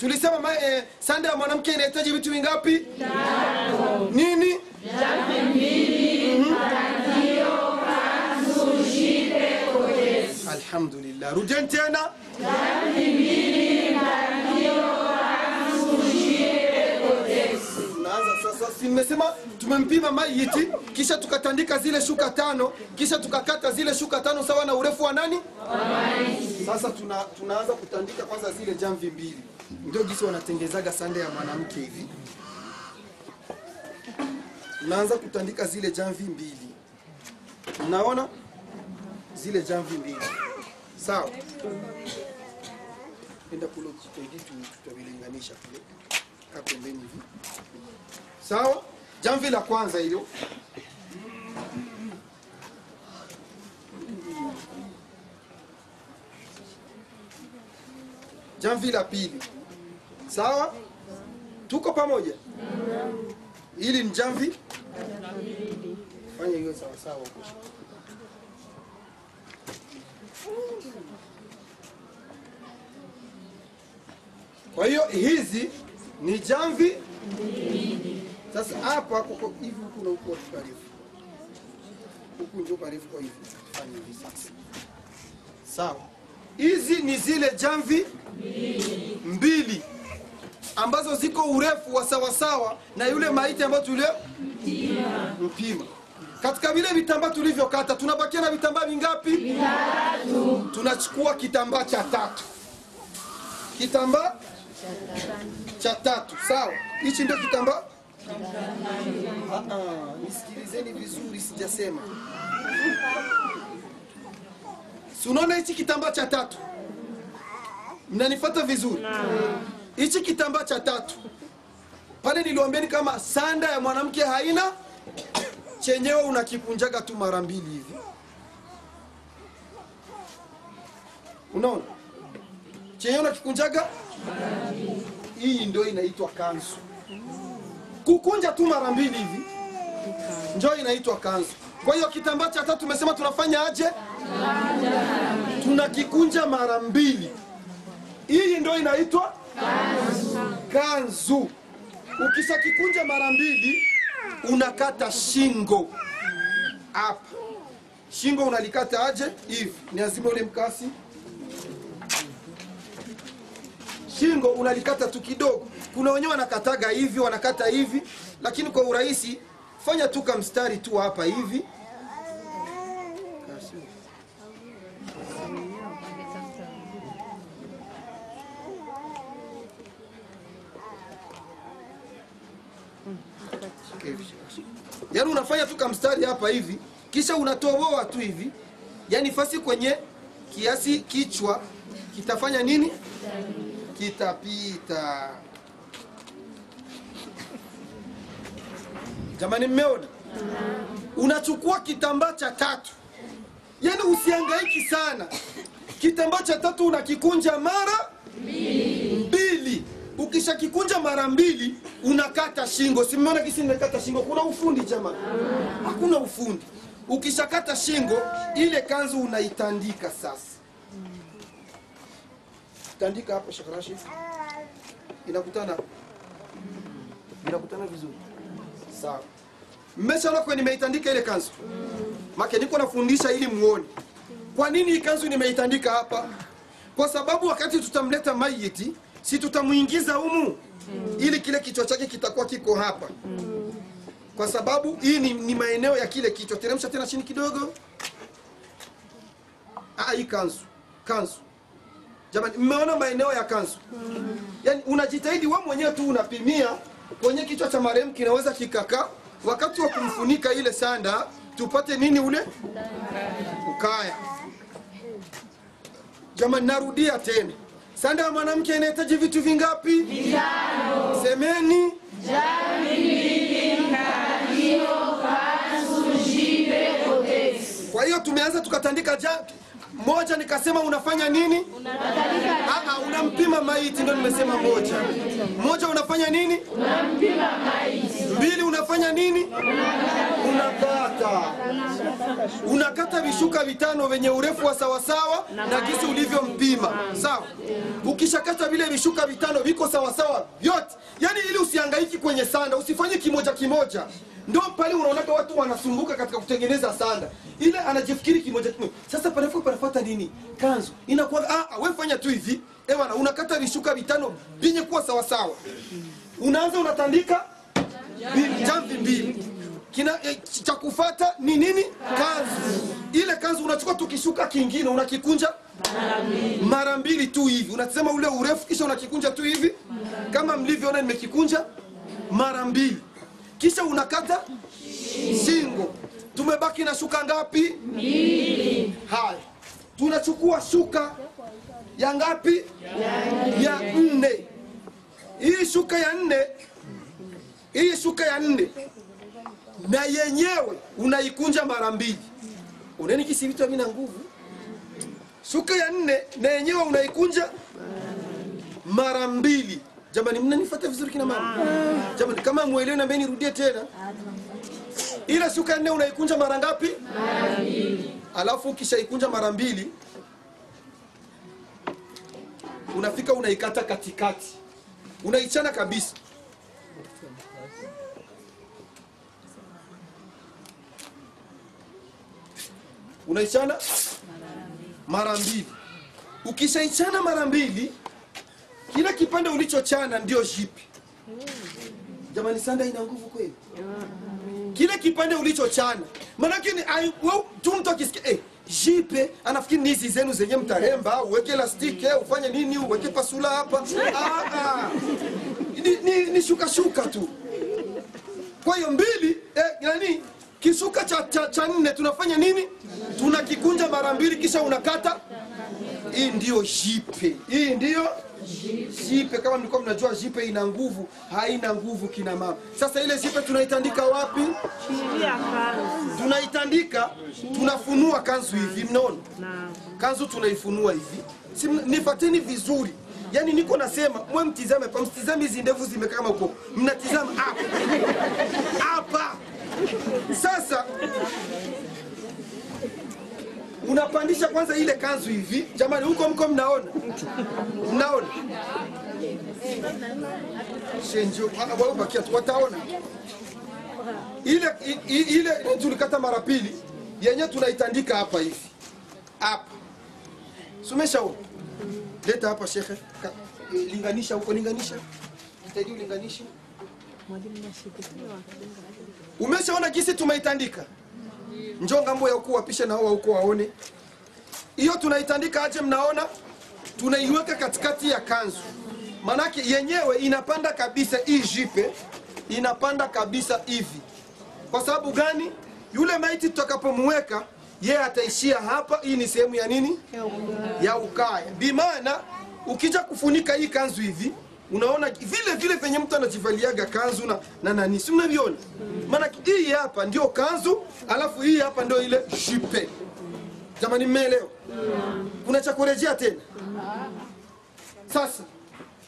Tulisema sanda ya mwanamke inahitaji vitu vingapi? 5. Nini? Jamvi 2, mtandio, kanzu, shibe, kodesi. Alhamdulillah. Rudeni tena. Jamvi 2, mtandio, kanzu, shibe, kodesi. Naanza sasa, si nimesema tumempima mayiti, kisha tukatandika zile shuka 5, kisha tukakata zile shuka 5 sawa na urefu wa nani? Sasa tunaanza kutandika kwanza zile jamvi 2. Ndio jinsi wanatengezaga sanda ya mwanamke hivi. Tunaanza kutandika zile jamvi 2. Unaona? Zile jamvi 2. Sawa. Enda kule tutavilinganisha kule. Hapo pembeni hivi. Sawa? Jamvi la kwanza hilo. Jamvi la pili. Sawa? Tuko pamoja? Hili ni jamvi. Fanya hiyo sawa sawa huko. Kwa hiyo hizi ni jamvi. Sasa hapa huko hivi huko na huko karibu. Huko ndio karibu kwa hivi. Fanya hivi sasa. Sawa. Hizi ni zile jamvi 2 ambazo ziko urefu wa sawa sawa na yule maiti ambayo mpima. Katika vile vitambaa tulivyokata tunabakia na vitambaa vingapi? 3. Tunachukua kitambaa cha 3. Kitambaa cha 3. Sawa. Hichi ndio kitambaa. Nisikilizeni vizuri, sijasema. Si unaona hichi kitambaa cha 3? Mnanifuata vizuri? Hichi kitambaa cha 3. Pale niliwaambieni kama sanda ya mwanamke haina chenyewe, unakikunjaga tu mara 2 hivi. Unaona? Chenyewe unakikunjaga mara 2. Hii ndio inaitwa kanzu. Kukunja tu mara 2 hivi ndio inaitwa kanzu. Kwa hiyo kitambaa cha 3 tumesema tunafanya aje? Tunakikunja mara 2. Hii ndio inaitwa kanzu. Ukishakikunja mara 2 unakata shingo. Hapa. Shingo unalikata aje? Hivi. Niazime ule mkasi. Shingo unalikata tu kidogo. Kuna wenyewe wanakataga hivi, wanakata hivi, lakini kwa urahisi fanya tu kama mstari tu hapa hivi. Yaani unafanya tu kama mstari hapa hivi, kisha unatoboa tu hivi. Yaani fasi kwenye kiasi kichwa kitafanya nini? Kitapita. Jamani, mmeona? Unachukua kitambaa cha 3. Yaani usihangaiki sana. Kitambaa cha 3 unakikunja mara 2. Ukishakikunja mara 2 unakata shingo. Si mmeona kisi nimekata shingo? Kuna ufundi jamani? Hakuna ufundi. Ukishakata shingo, ile kanzu unaitandika sasa. Tandika hapo Shakarashi. Inakutana vizuri. Sawa. Mmeshaona kwa nimeitandika ile kanzu. Maki niko nafundisha ili muone. Kwa nini hii kanzu nimeitandika hapa? Kwa sababu wakati tutamleta mayiti, si tutamuingiza humu ili kile kichwa chake kitakuwa kiko hapa. Kwa sababu hii ni maeneo ya kile kichwa. Teremsha tena chini kidogo. Hii kanzu. Jamani, mmeona maeneo ya kanzu? Yaani unajitahidi wewe mwenyewe tu unapimia kwenye kichwa cha marehemu kinaweza kikaka. Wakati wa kumfunika ile sanda tupate nini ule? Ukaya. Jamani, narudia tena. Sanda ya mwanamke inahitaji vitu vingapi? 5. Semeni. Kwa hiyo tumeanza tukatandika moja nikasema unafanya nini? Unampima maiti, ndio nimesema moja. Moja unafanya nini? Unampima maiti. Mbili unafanya nini? Unakata vishuka vitano venye urefu wa sawasawa na kisi ulivyompima. Sawa? Ukishakata vile vishuka vitano viko sawasawa vyote. Yaani ili usihangaiki kwenye sanda, usifanye kimoja kimoja. Ndio pale unaona watu wanasumbuka katika kutengeneza sanda. Ile anajifikiri kimoja kimoja. Sasa panafuata nini? Kanzu. Inakuwa wewe fanya tu hivi. Ewana unakata vishuka vitano vinye kuwa sawasawa. Unaanza unatandika jamvi mbili. Cha kufuata ni nini? Kanzu. Ile kanzu unachukua tukishuka kingine unakikunja mara mbili tu hivi. Unasema ule urefu kisha unakikunja tu hivi. Kama mlivyoona nimekikunja mara mbili. Kisha unakata shingo. Tumebaki na shuka ngapi? 2. Haya. Tunachukua shuka ya ngapi? Ya 4. Hii shuka ya 4 na yenyewe unaikunja mara mbili. Uneni kisi vitu vina nguvu. Shuka ya 4 na yenyewe unaikunja mara mbili. Jamani mnanifuata vizuri kina mama? Jamani kama muelewe na mbeni rudie tena. Ile shuka ya 4 unaikunja mara ngapi? Mara mbili. Alafu ukishaikunja mara mbili unafika unaikata katikati. Unaichana kabisa. Unaichana mara mbili. Ukishaichana mara mbili, kila kipande ulichochana ndio jipi. Jamani sanda ina nguvu kweli. Kile kipande ulichochana. Maana yake tu mtu akisikia jipe anafikiri ni hizi zenu zenye mtaremba, uweke elastiki, ufanye nini, uweke pasula hapa. Ni shuka tu. Kwa hiyo mbili yani kishuka cha 4 tunafanya nini? Tunakikunja mara mbili kisha unakata. Hii ndio jipe. Hii ndio jipe. Kama mlikuwa mnajua jipe ina nguvu, haina nguvu kina mama. Sasa ile jipe tunaitandika wapi? Chini ya kanzu. Tunaitandika, tunafunua kanzu hivi, mnaona? Kanzu tunaifunua hivi. Nifateni vizuri. Yaani niko nasema, mwe mtizame hapa, mtizame hizi ndevu zimekaa kama huko. Mnatizama hapa. Hapa. Sasa unapandisha kwanza ile kanzu hivi. Jamani huko mko mnaona? Mnaona? Shenjo, wao bakia tu wataona. Ile tulikata mara pili, yenyewe tunaitandika hapa hivi. Hapa. Sumeshaona? Leta hapa shekhe. Linganisha huko, linganisha. Nitaidi ulinganisha. Umeshaona jinsi tumeitandika? Njoo ngambo ya huko wapishe na hao huko waone. Hiyo tunaitandika aje mnaona? Tunaiweka katikati ya kanzu. Manake yenyewe inapanda kabisa hii jipe, inapanda kabisa hivi. Kwa sababu gani? Yule maiti tutakapomweka, yeye ataishia hapa. Hii ni sehemu ya nini? Ya ukaya. Bimaana ukija kufunika hii kanzu hivi, unaona vile penye mtu anajivaliaga kanzu na nani, si unaviona? Maana hii hapa ndio kanzu, alafu hii hapa ndio ile jipe. Jamani mmeelewa? Kuna cha kurejea tena? Sasa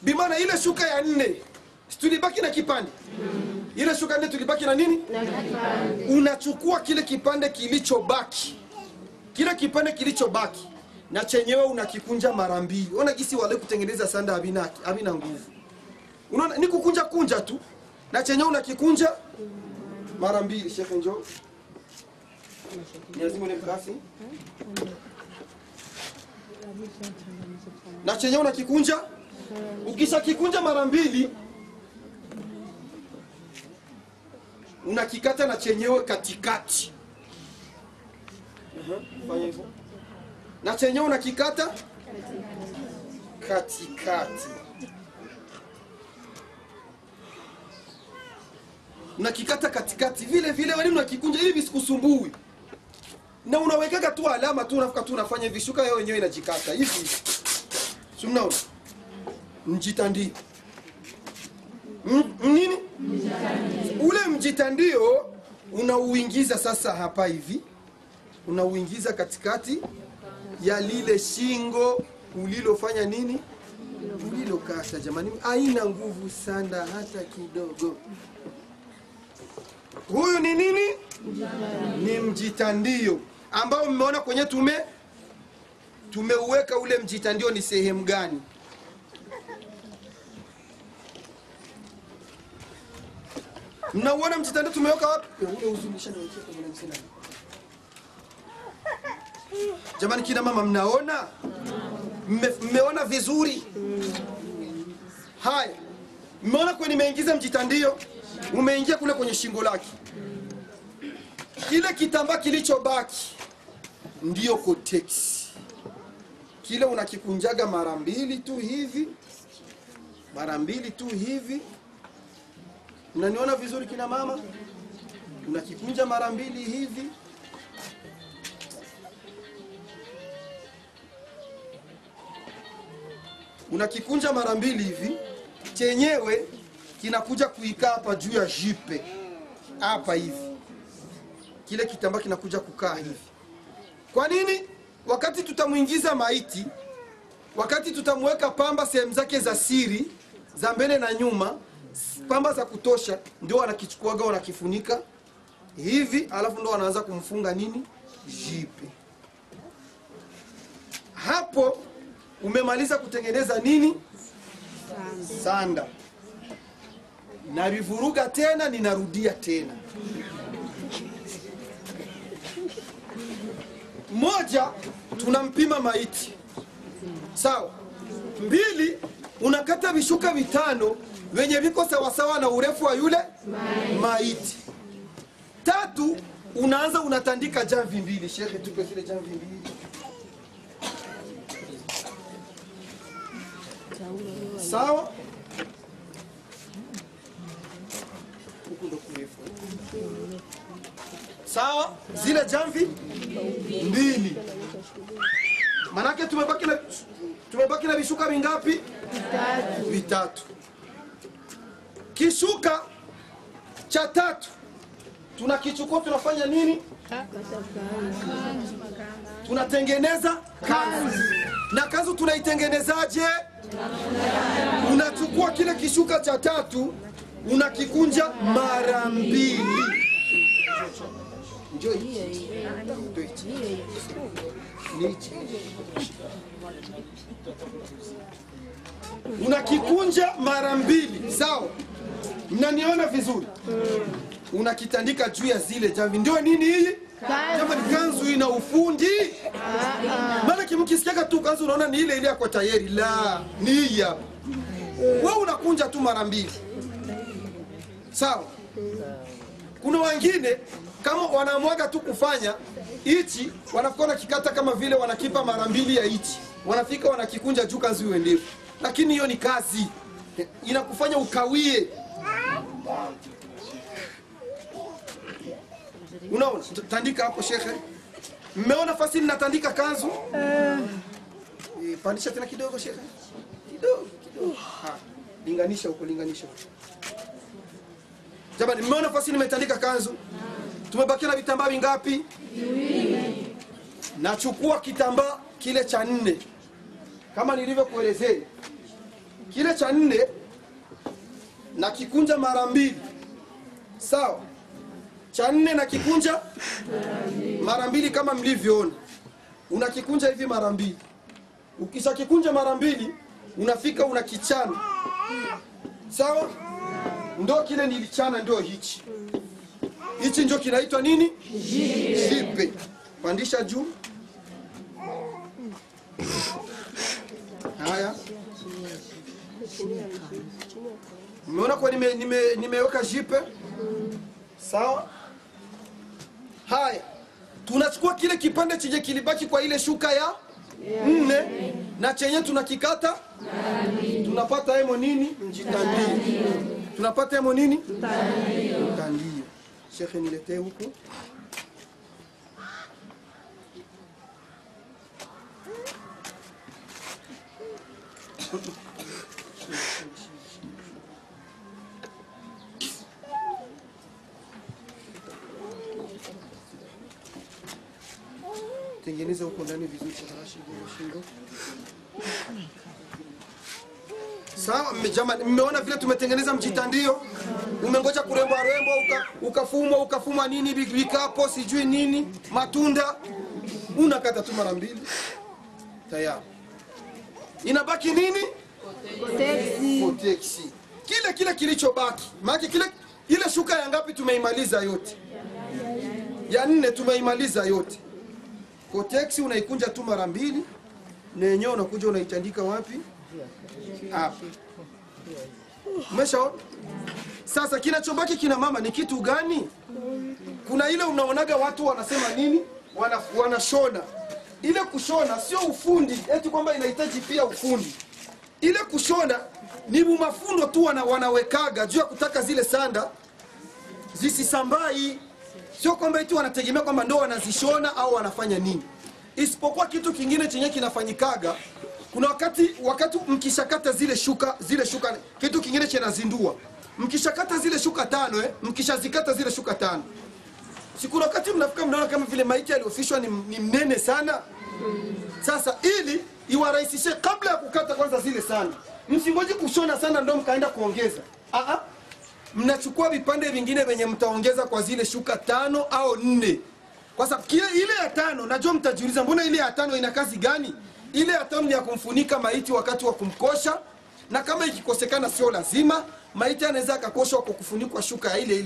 bimaana ile shuka ya 4 tulibaki na kipande. Ile shuka 4 tulibaki na nini? Na kipande. Unachukua kile kipande kilichobaki. Kile kipande kilichobaki na chenyewe unakikunja mara mbili. Ona gisi wale kutengeneza sanda havina nguvu. Unaona ni kukunja tu. Na chenyewe unakikunja mara mbili. Shefe njoo. Niazime ile kasi. Na chenyewe unakikunja. Ukisha kikunja mara mbili, unakikata na chenyewe katikati. Fanya hivyo. Na chenyewe unakikata katikati. Unakikata katikati vile wali unakikunja ili visikusumbui. Na unawekaga tu alama tu, unafuka tu unafanya hivi, shuka yao yenyewe inajikata hivi. Sumnaona? Mjitandio. Nini? Mjitandio. Ule mjitandio unauingiza sasa hapa hivi. Unauingiza katikati ya lile shingo ulilofanya nini, ulilokata. Jamani, haina nguvu sana hata kidogo. Huyu ni nini? Ni mjitandio ambao mmeona kwenye tumeuweka. Ule mjitandio ni sehemu gani? Mnauona mjitandio tumeweka wapi? Ule uzunisha niwekea kwa mwana msina. Jamani kina mama, mnaona? Mmeona vizuri? Haya, mmeona kwa nimeingiza mjitandio, umeingia kule kwenye shingo lake. Kile kitambaa kilichobaki ndio cortex. Kile unakikunjaga mara mbili tu hivi, mara mbili tu hivi. Mnaniona vizuri kina mama? Unakikunja mara mbili hivi. Unakikunja mara mbili hivi, chenyewe kinakuja kuikaa hapa juu ya jipe hapa hivi. Kile kitambaa kinakuja kukaa hivi. Kwa nini? Wakati tutamuingiza maiti, wakati tutamweka pamba sehemu zake za siri za mbele na nyuma, pamba za kutosha, ndio wanakichukuaga wanakifunika hivi, alafu ndio wanaanza kumfunga nini, jipe. Hapo umemaliza kutengeneza nini, sanda. Nalivuruga tena, ninarudia tena. Moja, tunampima maiti, sawa. Mbili, unakata vishuka vitano wenye viko sawasawa na urefu wa yule maiti. Tatu, unaanza unatandika jamvi mbili. Shekhe, tupe zile jamvi mbili. Sawa. Huku ndo kurefu. Sawa, zile jamvi mbili. Manake tumebaki na vishuka vingapi? Vitatu. Kishuka cha tatu tunakichukua, tunafanya nini? Tunatengeneza kanzu. Na kanzu tunaitengenezaje? Unachukua kile kishuka cha tatu, unakikunja mara mbili. Njoo hii. Unakikunja mara mbili, sawa? Mnaniona vizuri? Unakitandika juu ya zile jamvi. Ndio nini hii? Kama ni kanzu ina ufundi. Maana kimkisikia tu kanzu unaona ni ile ya kwa tayari. La, ni hii hapa. Wewe unakunja tu mara mbili. Sawa? Kuna wengine kama wanamwaga tu kufanya hichi, wanafikona kikata kama vile wanakipa mara mbili ya hichi. Wanafika wanakikunja juu kanzu iwe ndefu. Lakini hiyo ni kazi. Inakufanya ukawie. Unaona? Tandika hapo shekhe. Mmeona fasi ninatandika kanzu? Pandisha tena kidogo shekhe. Kidogo. Linganisha huko, linganisha huko. Jamani, mmeona fasi nimetandika kanzu? Tumebaki na vitambaa vingapi? Viwili. Nachukua kitambaa kile cha 4. Kama nilivyokuelezea. Kile cha 4 na kikunja mara mbili. Sawa? Cha 4 na kikunja mara mbili kama mlivyoona. Unakikunja hivi mara mbili. Ukisha kikunja mara mbili, unafika unakichana. Sawa? Ndio kile nilichana ndio hichi. Hichi ndio kinaitwa nini? Jipe. Pandisha juu. Haya. Mmeona kwa nimeweka jipe? Sawa? Haya. Tunachukua kile kipande chenye kilibaki kwa ile shuka ya 4 na chenye tunakikata, tunapata hemo nini? Mjitandio. Tunapata hemo nini? Mjitandio. Shekhe, niletee huko. tengeneza huko ndani vizuri kwa Rashid shingo. Sawa, jamani, mmeona vile tumetengeneza mjitandio? Umengoja kurembo ukafumwa nini vikapo sijui nini matunda unakata tu mara mbili tayari. Inabaki nini? Koteksi. Kile kilichobaki. Maana ile shuka ya ngapi tumeimaliza yote? Ya 4 tumeimaliza yote. Koteksi unaikunja tu mara mbili na yenyewe unakuja unaitandika wapi? Hapa. Umeshaona? Sasa kinachobaki kina mama ni kitu gani? Kuna ile unaonaga watu wanasema nini? Wanashona. Ile kushona sio ufundi, eti kwamba inahitaji pia ufundi. Ile kushona ni mafundo tu wanawekaga juu ya kutaka zile sanda zisisambai. Sio kwamba eti wanategemea kwamba ndio wanazishona au wanafanya nini. Isipokuwa kitu kingine chenye kinafanyikaga, kuna wakati mkishakata zile shuka kitu kingine chenazindua. Mkishakata zile shuka 5 mkishazikata zile shuka 5. Siku wakati mnafika mnaona kama vile maiti aliofishwa ni mnene sana. Sasa ili iwarahisishe kabla ya kukata kwanza zile sana. Msingoje kushona sana ndio mkaenda kuongeza. Mnachukua vipande vingine venye mtaongeza kwa zile shuka 5 au 4. Kwa sababu ile ya 5 najua mtajiuliza mbona ile ya 5 ina kazi gani? Ile ya 5 ni ya kumfunika maiti wakati wa kumkosha, na kama ikikosekana sio lazima maiti anaweza akakoshwa kwa kufunikwa shuka ya ile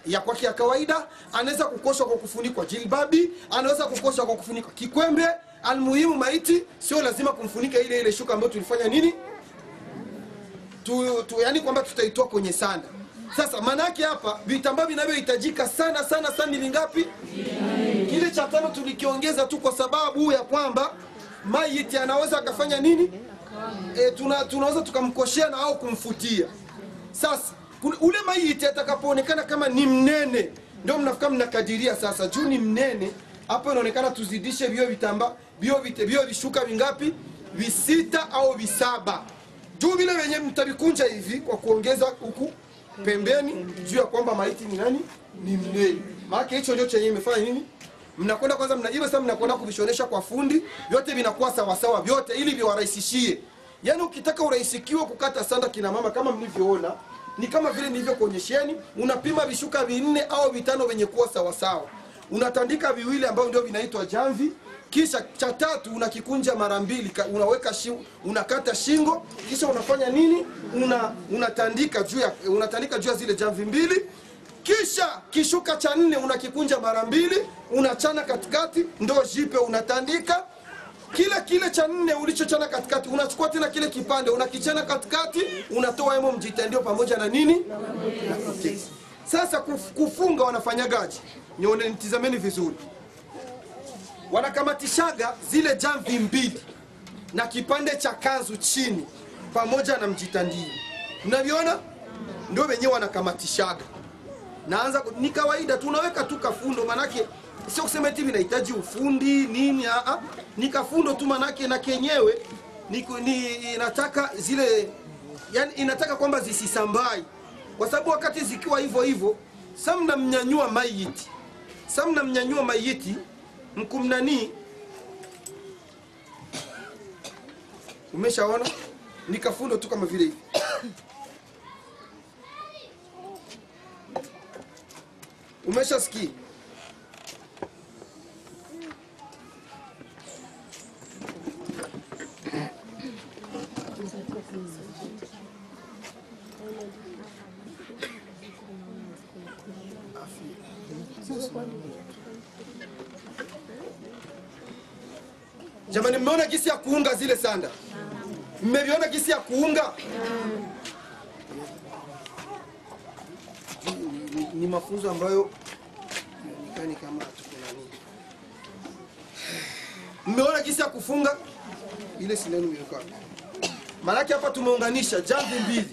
ya kwake ya kawaida, anaweza kukoshwa kwa kufunikwa jilbabi, anaweza kukoshwa kwa kufunikwa kikwembe. Almuhimu maiti sio lazima kumfunika ile shuka ambayo tulifanya nini? Yani kwamba tutaitoa kwenye sanda. Sasa maana yake hapa vitambaa vinavyohitajika sana ni vingapi? Kile cha 5 tulikiongeza tu kwa sababu ya kwamba maiti anaweza akafanya nini? Tunaweza tukamkoshea na au kumfutia. Sasa ule maiti atakapoonekana kama ni mnene, ndio mnafika mnakadiria sasa juu ni mnene, hapo inaonekana tuzidishe vio vitambaa, vio vishuka vingapi? 6 au 7. Juu vile wenye mtavikunja hivi kwa kuongeza huku pembeni juu ya kwamba maiti ni nani? Ni mnene. Maana hicho ndio chenye imefanya nini? Mnakwenda kwanza mnakwenda kuvishonesha kwa fundi, vyote vinakuwa sawa vyote ili viwarahisishie. Yaani ukitaka urahisishiwe kukata sanda kina mama kama mlivyoona, ni kama vile nilivyokuonyesheni, unapima vishuka 4 au 5 venye kuwa sawa. Unatandika viwili ambao ndio vinaitwa jamvi, kisha cha 3 unakikunja mara 2, unaweka unakata shingo, kisha unafanya nini? Unatandika juu ya zile jamvi 2. Kisha kishuka cha 4 unakikunja mara 2, unachana katikati, ndo jipe unatandika. Kile cha 4 ulichochana katikati unachukua tena kile kipande unakichana katikati, unatoa hemo mjitandio pamoja na nini? Sasa kufunga wanafanyagaje? Nione nitizameni vizuri. Wanakamatishaga zile jamvi 2 na kipande cha kanzu chini pamoja na mjitandio. Mnaviona? Ndio wenyewe wanakamatishaga. Naanza ni kawaida tunaweka tu kafundo, manake sio kusema eti vinahitaji ufundi nini. Ni kafundo tu, manake na kenyewe inataka zile, yani inataka kwamba zisisambai, kwa sababu wakati zikiwa hivyo samna mnyanyua maiti mkumnani. Umeshaona? Ni kafundo tu kama vile hivi. Umeshasikia? Jamani, mmeona kisi ya kuunga zile sanda? Mmeviona kisi ya kuunga? Ni mafunzo ambayo ni kama tuko nani. Mmeona kisi ya kufunga? Ile sineno imekuwa. Maana hapa tumeunganisha jamvi 2.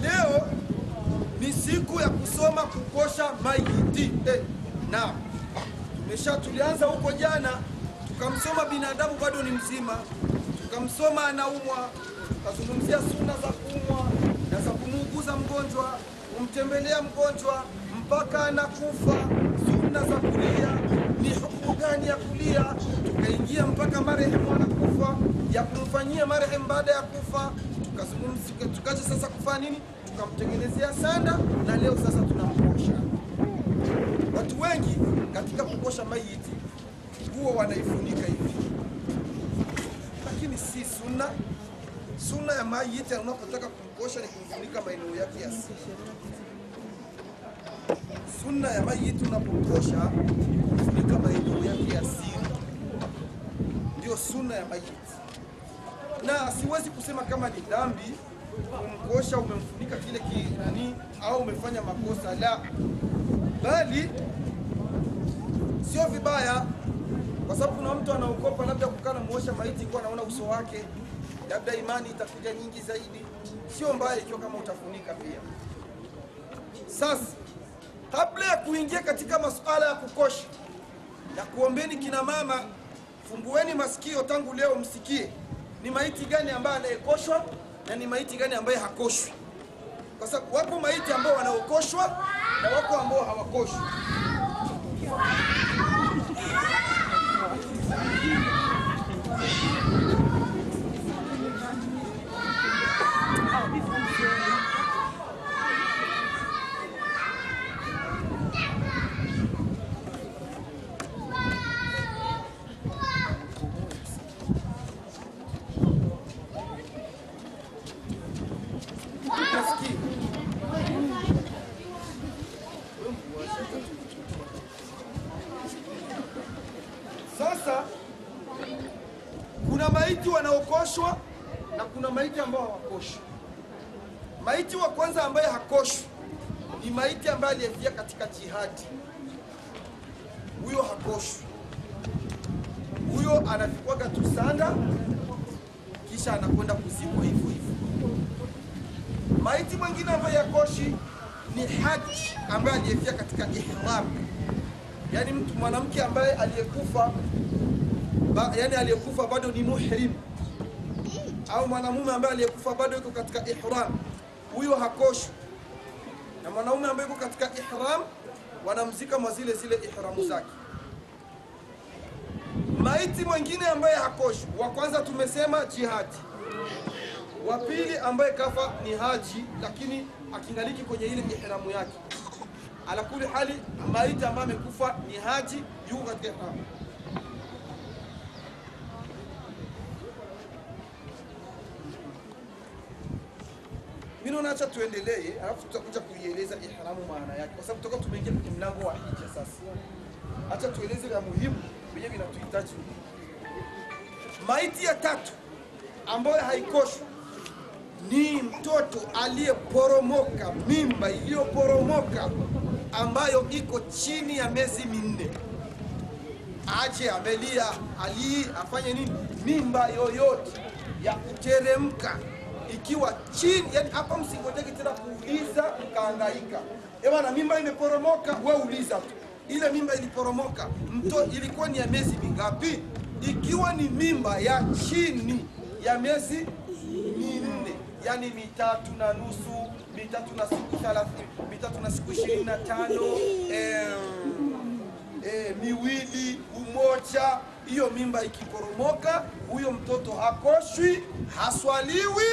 Leo ni siku ya kusoma kukosha maiti. Na tulianza huko jana tukamsoma binadamu bado ni mzima, tukamsoma anaumwa, tukazungumzia sunna za kuumwa na za kumuuguza mgonjwa, kumtembelea mgonjwa mpaka anakufa, sunna za kulia, ni hukumu gani ya kulia, tukaingia mpaka marehemu anakufa, ya kumfanyia marehemu baada ya kufa, tukaja sasa kufanya nini, tukamtengenezea sanda, na leo sasa tunamkosha. Watu wengi katika kukosha maiti huwa wanaifunika hivi, lakini si sunna. Sunna ya maiti unapotaka kumkosha ni kumfunika maeneo yake ya siri. Sunna ya maiti unapokosha ni kumfunika maeneo yake ya siri, ndio sunna ya maiti. Na siwezi kusema kama ni dhambi kumkosha umemfunika kile kinani au umefanya makosa, la, bali sio vibaya, kwa sababu kuna mtu anaogopa labda kukana muosha maiti kwa anaona uso wake, labda imani itakuja nyingi zaidi. Sio mbaya ikiwa kama utafunika pia. Sasa kabla ya kuingia katika masuala ya kukosha, na kuombeni kina mama, fungueni masikio tangu leo msikie ni maiti gani ambaye anayekoshwa na ni maiti gani ambaye hakoshwi, kwa sababu wapo maiti ambao wanaokoshwa na wako ambao hawakoshwi. Sasa kuna maiti wanaokoshwa na kuna maiti ambao hawakoshwi. Maiti wa kwanza ambaye hakoshwi ni maiti ambaye aliyefia katika jihadi. Huyo hakoshwi, huyo anafikwaga tu sanda kisha anakwenda kuzikwa hivyo hivyo. Maiti mwingine ambaye hakoshi ni haji ambaye aliyefia katika ihram, yani mtu mwanamke ambaye aliyekufa yani aliyekufa bado ni muhrim, au mwanamume ambaye aliyekufa bado yuko katika ihram, huyo hakoshi. Na mwanaume ambaye yuko katika ihram wanamzika mwa zile ihramu zake. Maiti mwingine ambaye hakoshi, wa kwanza tumesema jihadi, wa pili ambaye kafa ni haji lakini akingaliki kwenye ile ihramu yake. Ala kuli hali maiti ambaye amekufa ni haji yuko katika ihram. Mimi naacha tuendelee, alafu tutakuja kuieleza ihramu maana yake, kwa sababu tutakuwa tumeingia kwenye mlango wa hija sasa. Acha tueleze ya muhimu yenye vinatuhitaji. Maiti ya tatu ambayo haikoshwi ni mtoto aliyeporomoka, mimba iliyoporomoka ambayo iko chini ya miezi minne. Aje amelia, afanye nini? Mimba yoyote ya kuteremka ikiwa chini, yani hapa msingojeki tena kuuliza mkahangaika. Na mimba imeporomoka, wewe uliza tu. Ile mimba iliporomoka, ilikuwa ni ya miezi mingapi? Ikiwa ni mimba ya chini ya miezi minne, yani 3 na nusu, 3 na siku 30, 3 na siku 25, miwili, umoja, hiyo mimba ikiporomoka, huyo mtoto hakoshwi, haswaliwi,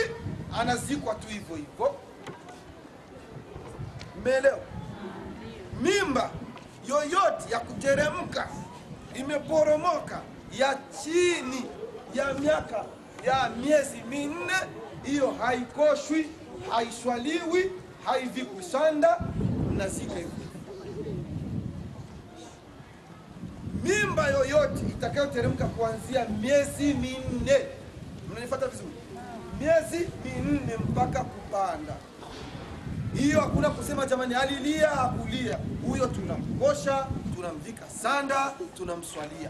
anazikwa tu hivyo hivyo. Mbeleo mimba yoyote ya kuteremka imeporomoka ya chini ya miaka ya miezi minne, hiyo haikoshwi, haiswaliwi, haivikwi sanda, mnazika hivyo. Mimba yoyote itakayoteremka kuanzia miezi minne, mnanifuata vizuri? Miezi minne mpaka kupanda, hiyo hakuna kusema jamani alilia hakulia. Huyo tunamkosha, tunamvika sanda, tunamswalia.